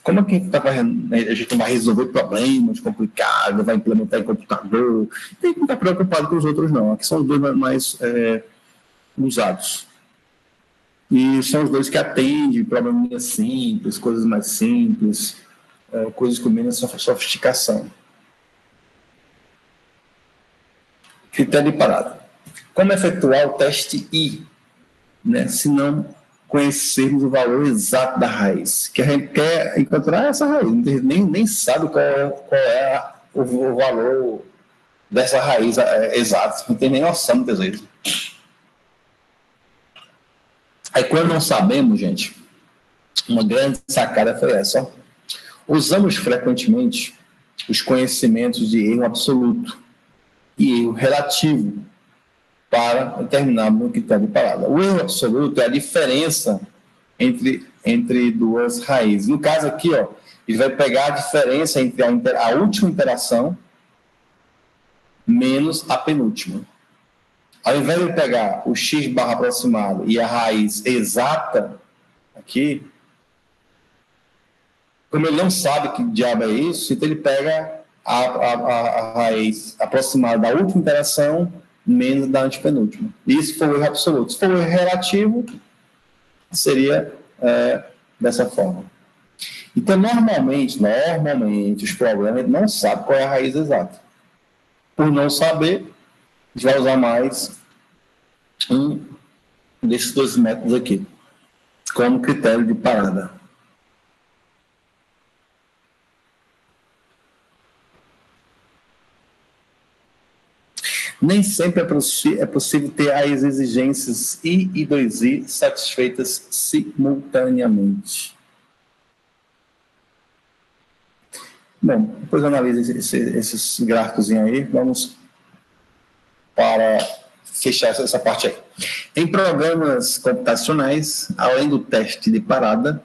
Como é que a gente vai resolver problemas complicados, vai implementar em computador? Tem que estar preocupado com os outros, não. Aqui são os dois mais usados. E são os dois que atendem probleminhas simples, coisas mais simples, coisas com menos sofisticação. Critério de parada. Como efetuar o teste I, né? Se não conhecermos o valor exato da raiz, que a gente quer encontrar essa raiz, nem sabe qual é o valor dessa raiz exato, não tem nem noção muitas vezes. Aí quando não sabemos, gente, uma grande sacada foi essa, ó. Usamos frequentemente os conhecimentos de erro absoluto e erro relativo para determinar o critério de parada. O erro absoluto é a diferença entre duas raízes. No caso aqui, ó, ele vai pegar a diferença entre a última interação menos a penúltima. Ao invés de pegar o x barra aproximado e a raiz exata aqui, como ele não sabe que diabo é isso, então ele pega a raiz aproximada da última interação menos da antepenúltima. Isso foi o erro absoluto. Se for o erro relativo, seria dessa forma. Então, normalmente, os problemas, ele não sabe qual é a raiz exata. Por não saber, a gente vai usar mais um desses dois métodos aqui, como critério de parada. Nem sempre é possível ter as exigências I e 2I satisfeitas simultaneamente. Bom, depois eu analiso esses gráficos aí. Vamos para fechar essa parte aí. Em programas computacionais, além do teste de parada,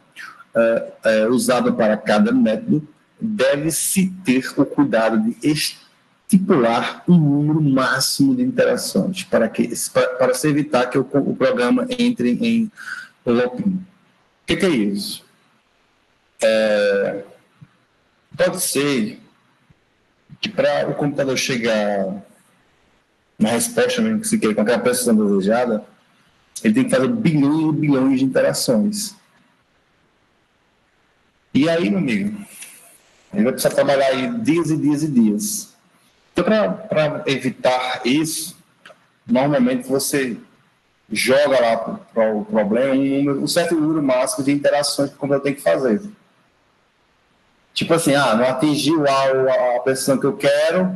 usado para cada método, deve-se ter o cuidado de estipular um número máximo de interações para se evitar que o programa entre em looping. O que é isso? Pode ser que para o computador chegar na resposta mesmo que se quer, com aquela precisão desejada, ele tem que fazer bilhões e bilhões de interações. E aí, meu amigo, ele vai precisar trabalhar aí dias e dias e dias. Então, para evitar isso, normalmente você joga lá para o problema um certo número máximo de interações que o computador tem que fazer. Tipo assim, não atingiu a precisão que eu quero,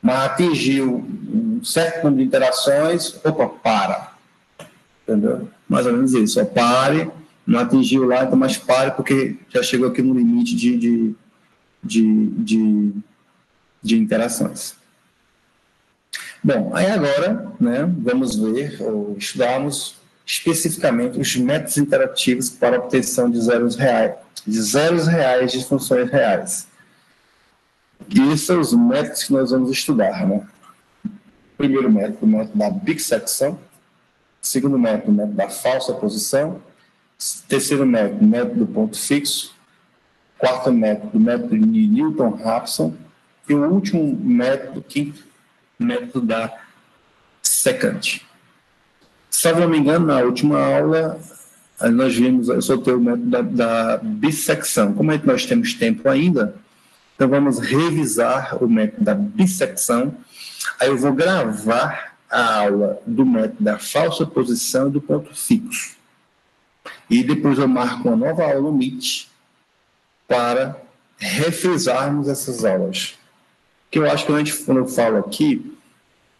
mas atingiu um certo número de interações, para. Entendeu? Mais ou menos isso. Pare, não atingiu lá, então mais pare, porque já chegou aqui no limite de interações. Bom, aí agora, né, vamos ver, ou estudarmos especificamente os métodos interativos para a obtenção de zeros reais de funções reais. E esses são os métodos que nós vamos estudar, né? Primeiro método, o método da bissecção. Segundo método, o método da falsa posição. Terceiro método, o método do ponto fixo. Quarto método, o método de Newton-Raphson. E o último método, quinto, o método da secante. Se eu não me engano, na última aula, nós vimos, eu soltei o método da bissecção. Como é que nós temos tempo ainda, então vamos revisar o método da bissecção. Aí eu vou gravar a aula do método da falsa posição e do ponto fixo. E depois eu marco uma nova aula no Meet para refrisarmos essas aulas. Que eu acho que quando eu falo aqui,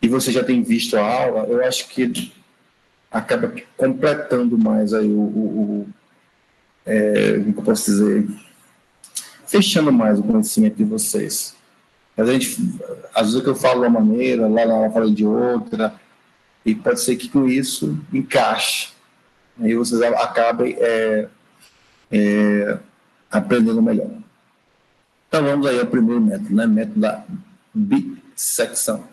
e você já tem visto a aula, eu acho que acaba completando mais aí como eu posso dizer, fechando mais o conhecimento de vocês. Às vezes eu falo de uma maneira, lá eu falo de outra, e pode ser que com isso encaixe. Aí vocês acabem aprendendo melhor. Então vamos aí ao primeiro método, né? Método da bissecção.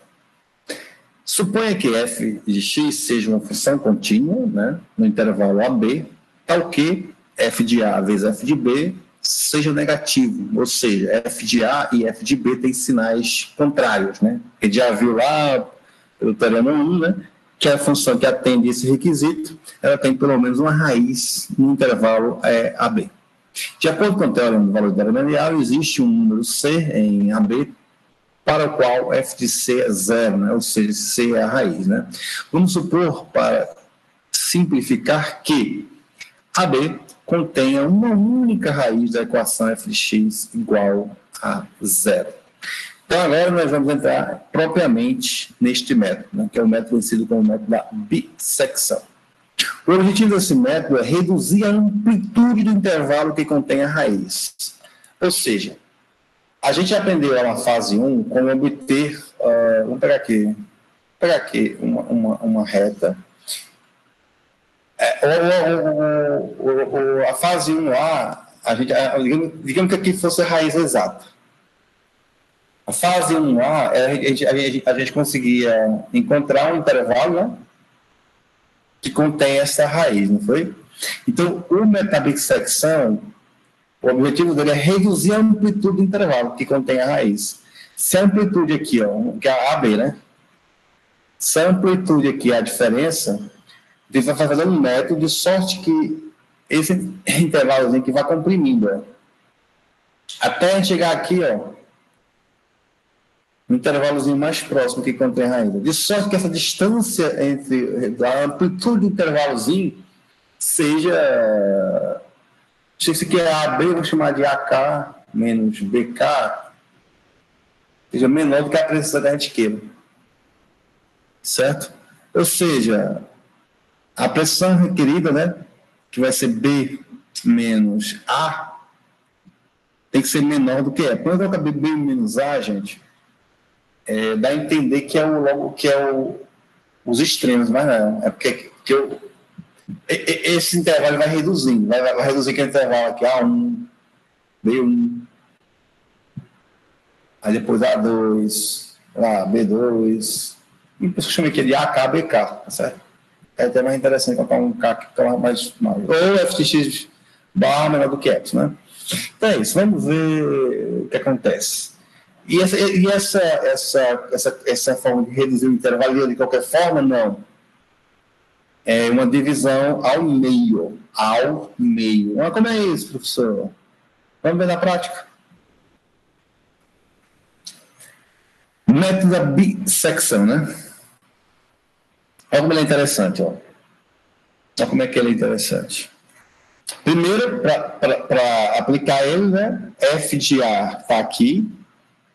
Suponha que f de x seja uma função contínua, né, no intervalo AB, tal que f de A vezes f de B seja negativo, ou seja, f de A e f de B têm sinais contrários, né? A gente já viu lá, pelo teorema 1, né, que a função que atende esse requisito, ela tem pelo menos uma raiz no intervalo AB. De acordo com o teorema do valor terminal, existe um número C em AB para o qual f de C é zero, né? Ou seja, C é a raiz. Né? Vamos supor, para simplificar, que AB contenha uma única raiz da equação f de x igual a zero. Então, agora nós vamos entrar propriamente neste método, né? Que é o método conhecido como método da bissecção. O objetivo desse método é reduzir a amplitude do intervalo que contém a raiz. Ou seja, a gente aprendeu lá na fase 1 como obter, vamos pegar aqui uma reta. A fase 1A, digamos que aqui fosse a raiz exata. A fase 1A, a gente conseguia encontrar um intervalo, né, que contém essa raiz, não foi? Então, o metabissecção, o objetivo dele é reduzir a amplitude do intervalo que contém a raiz. Se a amplitude aqui, ó, que é a AB, né? Se a amplitude aqui é a diferença, ele vai fazer um método de sorte que esse intervalozinho aqui vai comprimindo, ó, até chegar aqui, ó, um intervalozinho mais próximo que contém a raiz. De sorte que essa distância entre a amplitude do intervalozinho seja... Se isso aqui é AB, eu vou chamar de AK menos BK, seja menor do que a precisão da gente queira. Certo? Ou seja, a pressão requerida, né, que vai ser B menos A, tem que ser menor do que é. Quando eu coloco B menos A, gente, dá a entender que os extremos, mas não. É porque esse intervalo vai reduzindo. Vai reduzir aquele intervalo aqui, A1, B1, aí depois A2, B2, e por isso que eu chamei aqui de AK, BK, tá certo? É até mais interessante colocar um K que fica mais. Ou FTX barra menor do que X, né? Então é isso, vamos ver o que acontece. E essa forma de reduzir o intervalo de qualquer forma, não. É uma divisão ao meio. Ao meio. Mas como é isso, professor? Vamos ver na prática. Método da bissecção, né? Olha como ele é interessante, ó. Olha como é que ele é interessante. Primeiro, para aplicar ele, né? F de A está aqui,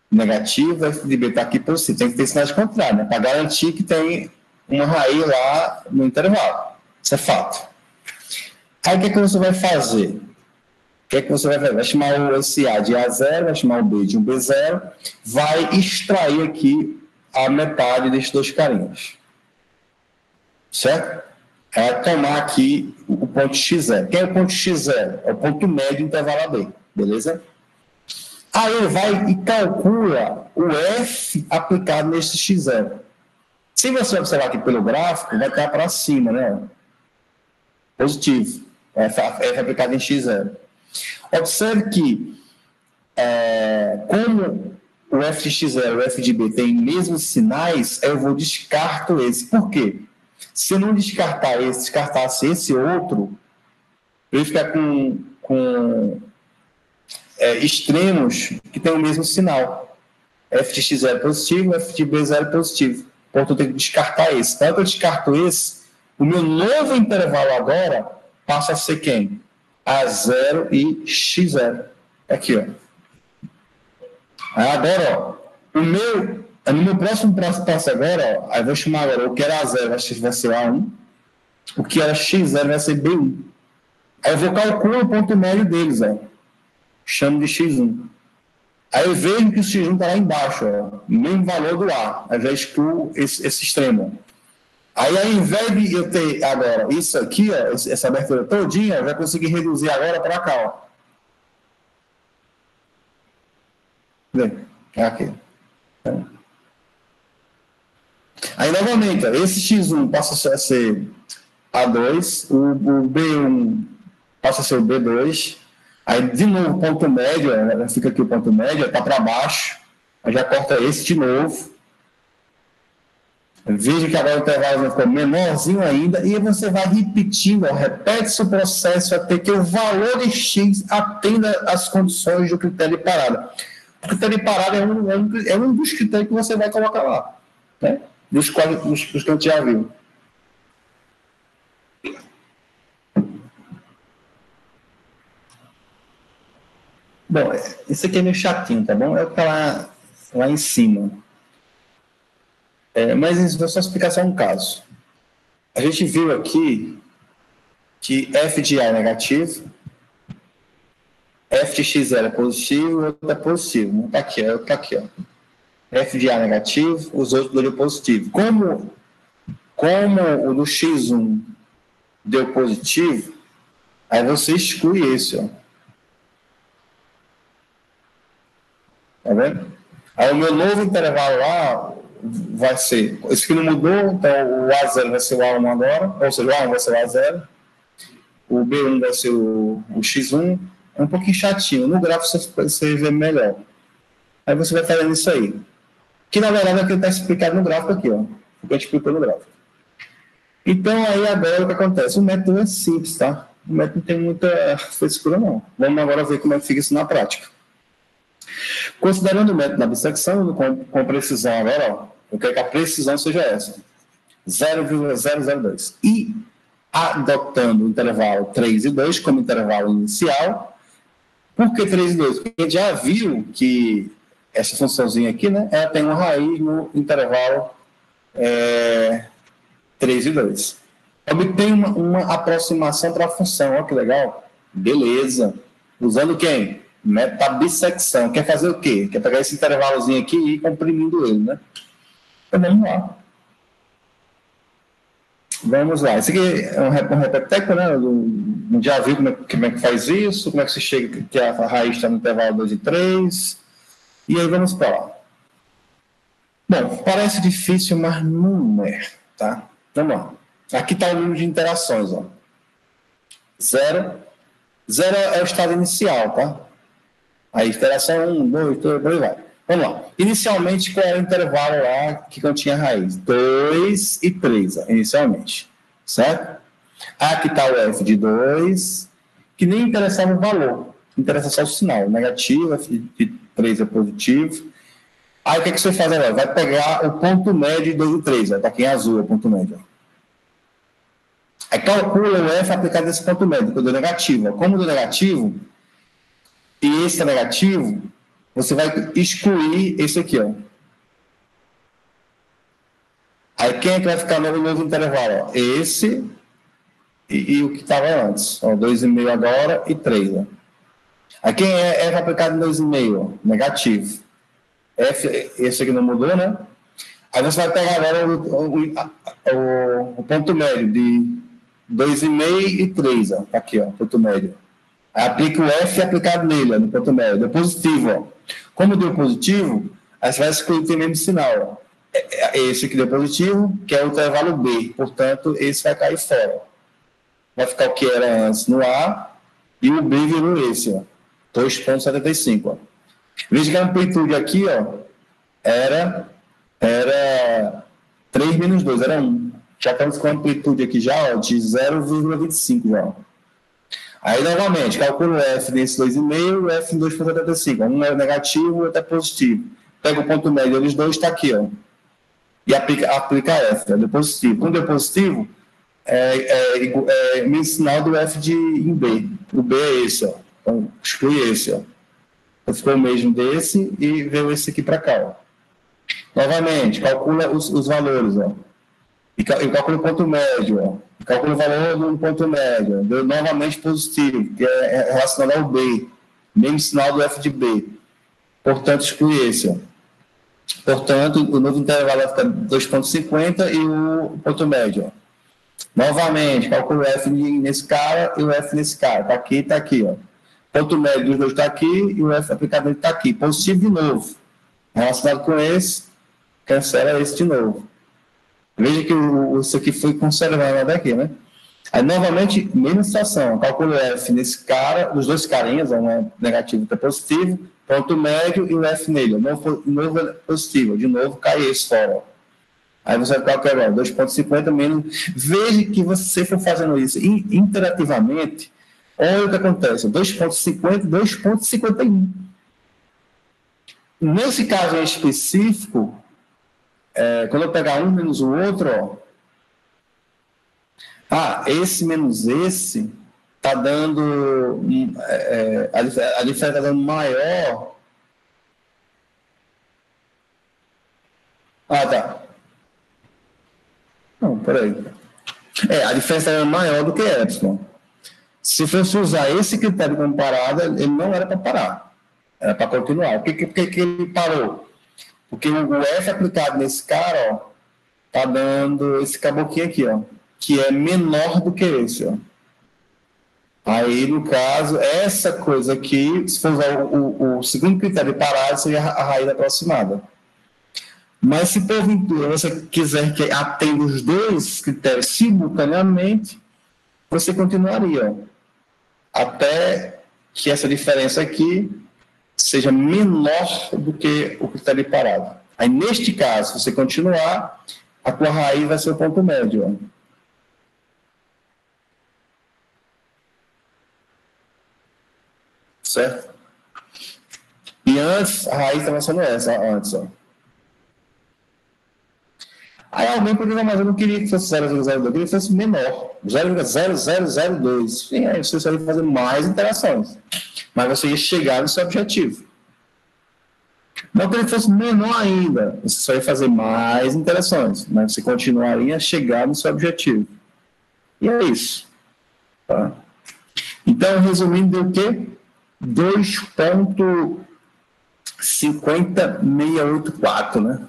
negativo, F de B está aqui positivo. Tem que ter sinais contrários, né? Para garantir que tem uma raiz lá no intervalo. Isso é fato. Aí o que é que você vai fazer? O que é que você vai fazer? Vai chamar esse A de A0, vai chamar o B de um B0, vai extrair aqui a metade desses dois carinhos. Certo? É tomar aqui o ponto x0. Quem é o ponto x0? É o ponto médio do intervalo AB. Beleza? Aí ele vai e calcula o F aplicado nesse x0. Se você observar aqui pelo gráfico, vai estar para cima, né? Positivo. F aplicado em x0. Observe que, como o F de x0 e o F de B têm mesmos sinais, eu vou descarto esse. Por quê? Se eu não descartasse esse outro, eu ia ficar com extremos que têm o mesmo sinal. F de x0 positivo, F de B0 positivo. Portanto, eu tenho que descartar esse. Então, que eu descarto esse, o meu novo intervalo agora passa a ser quem? A0 e x0. Aqui, ó. Agora, ó, no meu próximo passo agora, ó, aí eu vou chamar agora, o que era A0 vai ser A1, o que era x0 vai ser B1. Aí eu vou calcular o ponto médio deles, ó. Chamo de x1. Aí eu vejo que o x1 está lá embaixo, ó, o mesmo valor do A. Aí eu já excluo esse extremo. Aí, ao invés de eu ter agora isso aqui, ó, essa abertura todinha, eu já consegui reduzir agora para cá, ó. Vem, aqui. Aí, novamente, ó, esse x1 passa a ser A2, o B1 passa a ser o B2, aí, de novo, o ponto médio, ó, fica aqui o ponto médio, está para baixo, aí já corta esse de novo. Veja que agora o intervalo ficou menorzinho ainda, e você vai repetindo, repete-se o processo até que o valor de x atenda às condições do critério de parada. O critério de parada é um dos critérios que você vai colocar lá, né? Dos que a gente já viu. Bom, isso aqui é meio chatinho, tá bom? É o que está lá em cima. Mas vou só explicar só um caso. A gente viu aqui que F de A é negativo, F de x0 é positivo, o outro é positivo. Está aqui, ó. F de A é negativo, os outros dois é positivo. Como o do x1 deu positivo, aí você exclui esse, ó. Tá vendo? Aí o meu novo intervalo lá vai ser, esse que não mudou, então o A0 vai ser o A1 agora, ou seja, o A1 vai ser o A0, o B1 vai ser o X1, é um pouquinho chatinho, no gráfico você vê melhor. Aí você vai fazendo isso aí. Que na verdade é o que está explicado no gráfico aqui, ó. O que a gente explicou no gráfico. Então aí agora o que acontece? O método é simples, tá? O método não tem muita frescura, não. Vamos agora ver como é que fica isso na prática. Considerando o método da bissecção, com precisão agora, ó, eu quero que a precisão seja essa. 0,002. E adotando o intervalo 3 e 2 como intervalo inicial. Por que 3 e 2? Porque a gente já viu que essa funçãozinha aqui, né, ela tem uma raiz no intervalo 3 e 2. Obtém uma aproximação para a função. Olha que legal. Beleza. Usando quem? Método da bissecção. Quer fazer o quê? Quer pegar esse intervalozinho aqui e ir comprimindo ele, né? Então vamos lá. Vamos lá. Esse aqui é um repeteco, né? Já viu como é que faz isso, como é que se chega que a raiz está no intervalo 2 e 3. E aí vamos para lá. Bom, parece difícil, mas não é, tá? Vamos lá. Aqui está o número de interações, ó. 0. 0 é o estado inicial, tá? Aí interação 1, 2, 3, por aí vai. Vamos lá. Inicialmente, qual era o intervalo lá que continha raiz? 2 e 3, ó, inicialmente. Certo? Aqui está o f de 2, que nem interessava o valor. Interessa só o sinal. Negativo, f de 3 é positivo. Aí o que você faz agora? Vai pegar o ponto médio de 2 e 3. Está aqui em azul, é o ponto médio. Aí calcula o f aplicado nesse ponto médio, que é o do negativo. Como do negativo, e esse é negativo, você vai excluir esse aqui, ó. Aí quem é que vai ficar no novo intervalo? Ó? Esse e o que estava antes. 2,5 agora e 3. Ó. Aí quem é f aplicado em 2,5? Negativo. F, esse aqui não mudou, né? Aí você vai pegar agora o ponto médio de 2,5 e 3, ó. Aqui, ó, ponto médio. Aí aplica o F aplicado nele, ó, no ponto médio. Deu positivo, ó. Como deu positivo, aí você vai excluir o mesmo sinal, ó. Esse aqui deu positivo, que é o intervalo B. Portanto, esse vai cair fora. Vai ficar o que era antes no A, e o B virou esse, ó. 2,75, ó. Veja que a amplitude aqui, ó, era 3 menos 2, era 1. Já estamos com a amplitude aqui já, ó, de 0,25 já. Aí, novamente, calcula o F nesse 2,5 e o F em 2,75. Um é negativo, o outro é positivo. Pega o ponto médio dos dois, está aqui, ó. E aplica F, deu positivo. Quando deu positivo, é o mesmo sinal do F em B. O B é esse, ó. Então, exclui esse, ó. Então, ficou o mesmo desse e veio esse aqui para cá, ó. Novamente, calcula os valores, ó. E calcula o ponto médio, ó. Calcula o valor do ponto médio. Deu novamente positivo, que é relacionado ao B. Mesmo sinal do F de B. Portanto, exclui esse, ó. Portanto, o novo intervalo vai ficar 2,50 e o ponto médio, ó. Novamente, calcula o F nesse cara e o F nesse cara. Está aqui e está aqui, ó. Ponto médio dos dois está aqui e o F aplicado está aqui. Positivo de novo. Relacionado com esse, cancela esse de novo. Veja que isso aqui foi conservado daqui, né? Aí, novamente, mesma situação. Calcula o F nesse cara, os dois carinhas, um é negativo e outro é positivo, ponto médio e o F nele. O novo é positivo. De novo, cai esse fora. Aí você vai calcular 2,50 menos. Veja que você for fazendo isso interativamente, olha o que acontece. 2,50, 2,51. Nesse caso em específico, quando eu pegar um menos o outro, ó, esse menos esse está dando, a diferença está dando maior. Ah, tá. Não, peraí. A diferença era maior do que epsilon. Se fosse usar esse critério como parada, ele não era para parar. Era para continuar. Por que ele parou? Porque o F aplicado nesse cara, ó, tá dando esse caboclinho aqui, ó. que é menor do que esse, ó. Aí, no caso, essa coisa aqui, se for usar o segundo critério de parada, seria a raiz aproximada. Mas se porventura você quiser que atenda os dois critérios simultaneamente, você continuaria, ó, até que essa diferença aqui seja menor do que o critério de parada. Aí, neste caso, se você continuar, a tua raiz vai ser o ponto médio, ó. Certo? E antes, a raiz estava sendo essa, antes, ó. Aí alguém poderia, mas eu não queria que fosse 0,02, eu queria que fosse menor, 0,0002. Sim, aí você só ia fazer mais interações, mas você ia chegar no seu objetivo. Não que ele fosse menor ainda, você só ia fazer mais interações, mas você continuaria a chegar no seu objetivo. E é isso. Tá? Então, resumindo, deu o quê? 2,50684, né?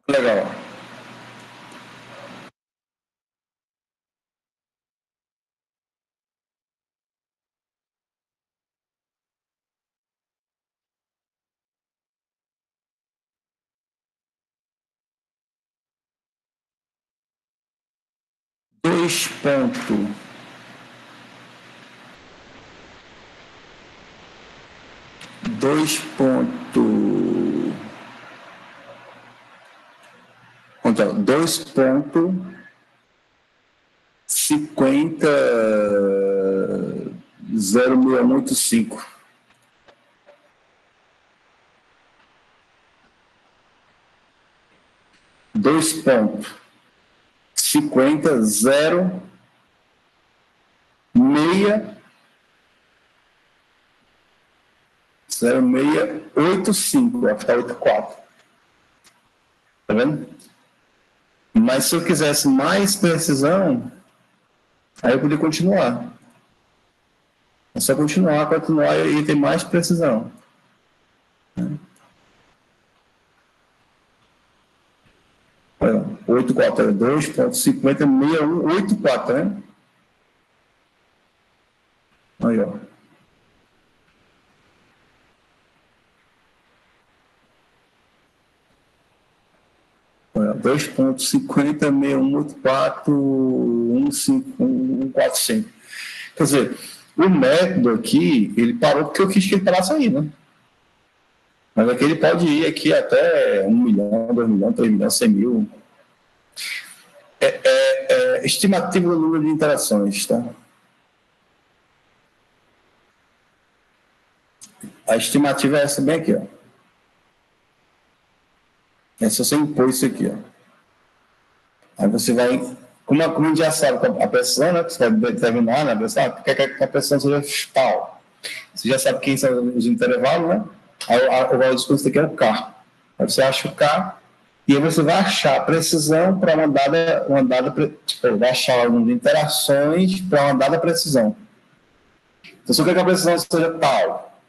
Legal. Dois pontos. Então, 2,500685. Dois pontos 50 0 0685, vai ficar 84. Tá vendo? Mas se eu quisesse mais precisão, aí eu podia continuar. É só continuar e ter mais precisão. Olha, 84 é 2,506184, né? Aí, ó. Olha, 2,506184154145. Quer dizer, o método aqui, ele parou porque eu quis que ele parasse aí, né? Mas aqui ele pode ir aqui até 1 milhão, 2 milhões, 3 milhões, 100 mil. Estimativa do número de interações, tá? A estimativa é essa bem aqui, ó. É se você impor isso aqui, ó. Aí você vai... Como a gente já sabe a precisão, né? Você vai determinar, né? Quer que a precisão seja tal. Você já sabe quem são os intervalos, né? Aí o valor de custo aqui é o K. Aí você acha o K e aí você vai achar a precisão para uma dada vai achar o número de interações para uma dada precisão. Então, se eu quero que a precisão seja tal,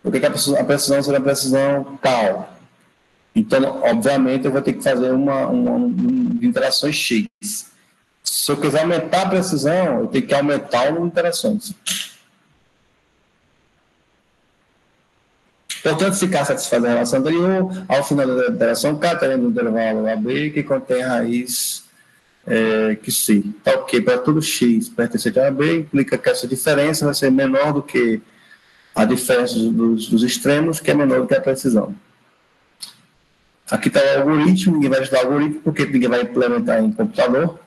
eu quero que a precisão seja a precisão tal. Então, obviamente, eu vou ter que fazer uma de interações X. Se eu quiser aumentar a precisão, eu tenho que aumentar o número de interações. Portanto, se K satisfaz a relação anterior, ao final da interação K, teremos um intervalo AB que contém a raiz que C. Tá ok, para todo X pertencente a AB, implica que essa diferença vai ser menor do que a diferença dos extremos, que é menor do que a precisão. Aqui está o algoritmo, ninguém vai estudar o algoritmo, porque ninguém vai implementar em computador.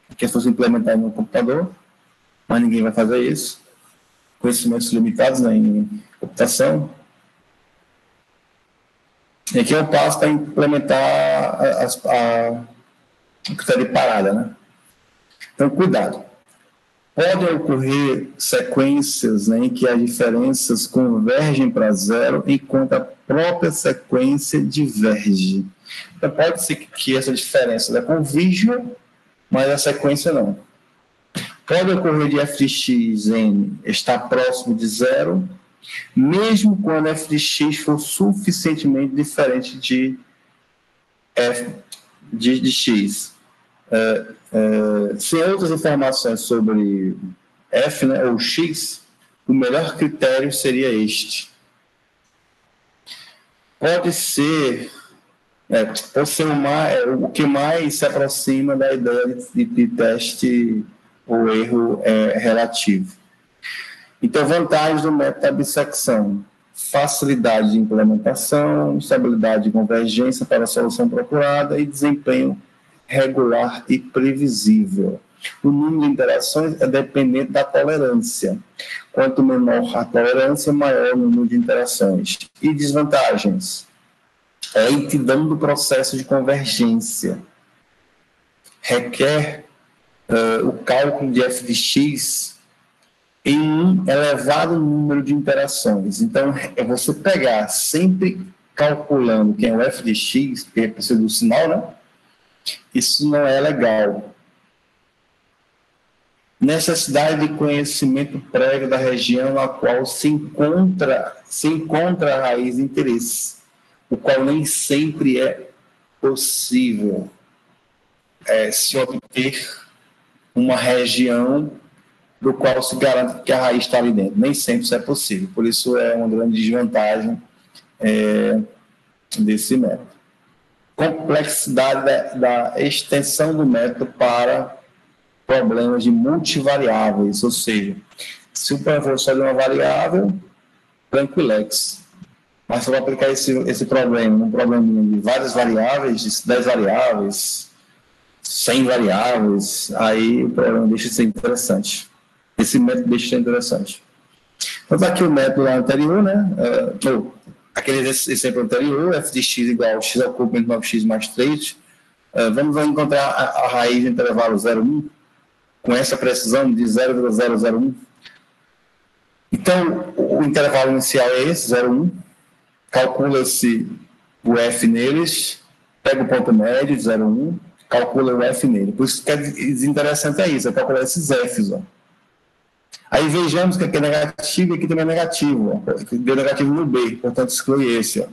Porque se fosse implementar em um computador, mas ninguém vai fazer isso. Conhecimentos limitados, né, em computação. E aqui é o passo para implementar o critério de parada, né? Então, cuidado. Podem ocorrer sequências, né, em que as diferenças convergem para zero, enquanto a própria sequência diverge. Então, pode ser que essa diferença convirja, mas a sequência não. Pode ocorrer de f de x n estar próximo de zero, mesmo quando f de x for suficientemente diferente de f de x. Sem outras informações sobre f, né, ou x, o melhor critério seria este. Pode ser o que mais se aproxima da ideia de teste ou erro relativo. Então, vantagens do método da bissecção: facilidade de implementação, estabilidade de convergência para a solução procurada e desempenho regular e previsível. O número de interações é dependente da tolerância. Quanto menor a tolerância, maior o número de interações. E desvantagens: a lentidão do processo de convergência. Requer o cálculo de f de x em um elevado número de interações. Então, é você pegar sempre calculando quem é o f de x, porque precisa do sinal, né? Isso não é legal. Necessidade de conhecimento prévio da região na qual se encontra a raiz de interesse, o qual nem sempre é possível se obter uma região do qual se garante que a raiz está ali dentro. Nem sempre isso é possível. Por isso é uma grande desvantagem desse método. Complexidade da extensão do método para problemas de multivariáveis, ou seja, se o professor só de uma variável, tranquilex. Mas se eu vou aplicar esse problema num probleminha de várias variáveis, de 10 variáveis, 100 variáveis, aí o problema deixa de ser interessante. Esse método deixa de ser interessante. Então, tá aqui o método anterior, né? Aquele exemplo anterior, f de x igual a x ao cubo menos 9x mais 3. Vamos encontrar a raiz do intervalo 0,1 com essa precisão de 0,001. Então, o intervalo inicial é esse, 0,1. Calcula-se o f neles, pega o ponto médio de 0,1, calcula o f nele. Por isso que é desinteressante isso, é calcular esses f's. Ó. Aí vejamos que aqui é negativo e aqui também é negativo. Ó. Deu negativo no B, portanto exclui esse. Ó.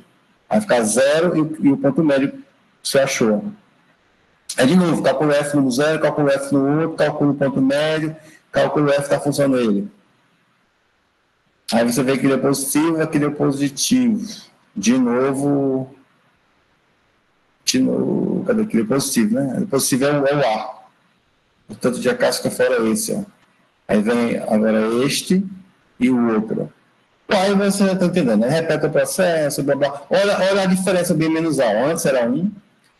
Vai ficar 0 e o ponto médio você achou. Aí de novo, calcula o f no 0, calcula o f no outro, calcula o ponto médio, calcula o f da função nele. Aí você vê que ele é positivo, aqui ele é positivo. De novo, cadê aquele positivo, né? O positivo é o A. Portanto, de AK fica fora esse, ó. Aí vem agora este e o outro. Aí você já está entendendo, né? Repete o processo, blá, blá. Olha a diferença B menos A. Antes era 1,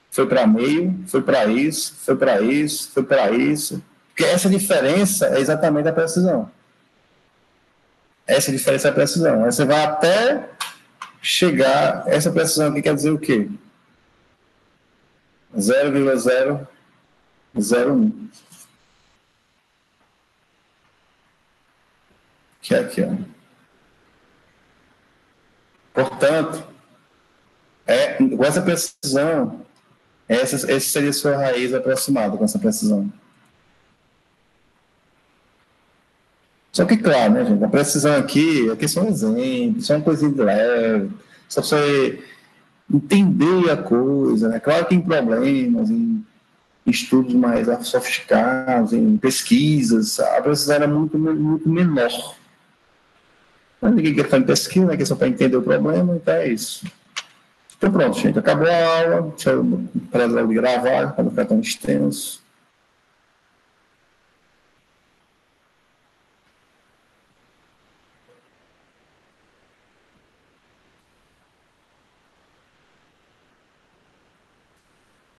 foi para meio, foi para isso, foi para isso, foi para isso. Porque essa diferença é exatamente a precisão. Essa diferença é a precisão. Aí você vai até chegar, essa precisão aqui quer dizer o quê? 0,001. Que é aqui, ó. Portanto, com essa precisão, essa seria a sua raiz aproximada com essa precisão. Só que, claro, né, gente, a precisão aqui são exemplos, são coisinhas de leve, só para você entender a coisa, né? Claro que em problemas, em estudos mais sofisticados, em pesquisas, a precisão era muito, muito menor. Mas ninguém quer fazer pesquisa, né? Que é só para entender o problema, então é isso. Então pronto, gente, acabou a aula. Deixa eu prazer de gravar, para não ficar tão extenso.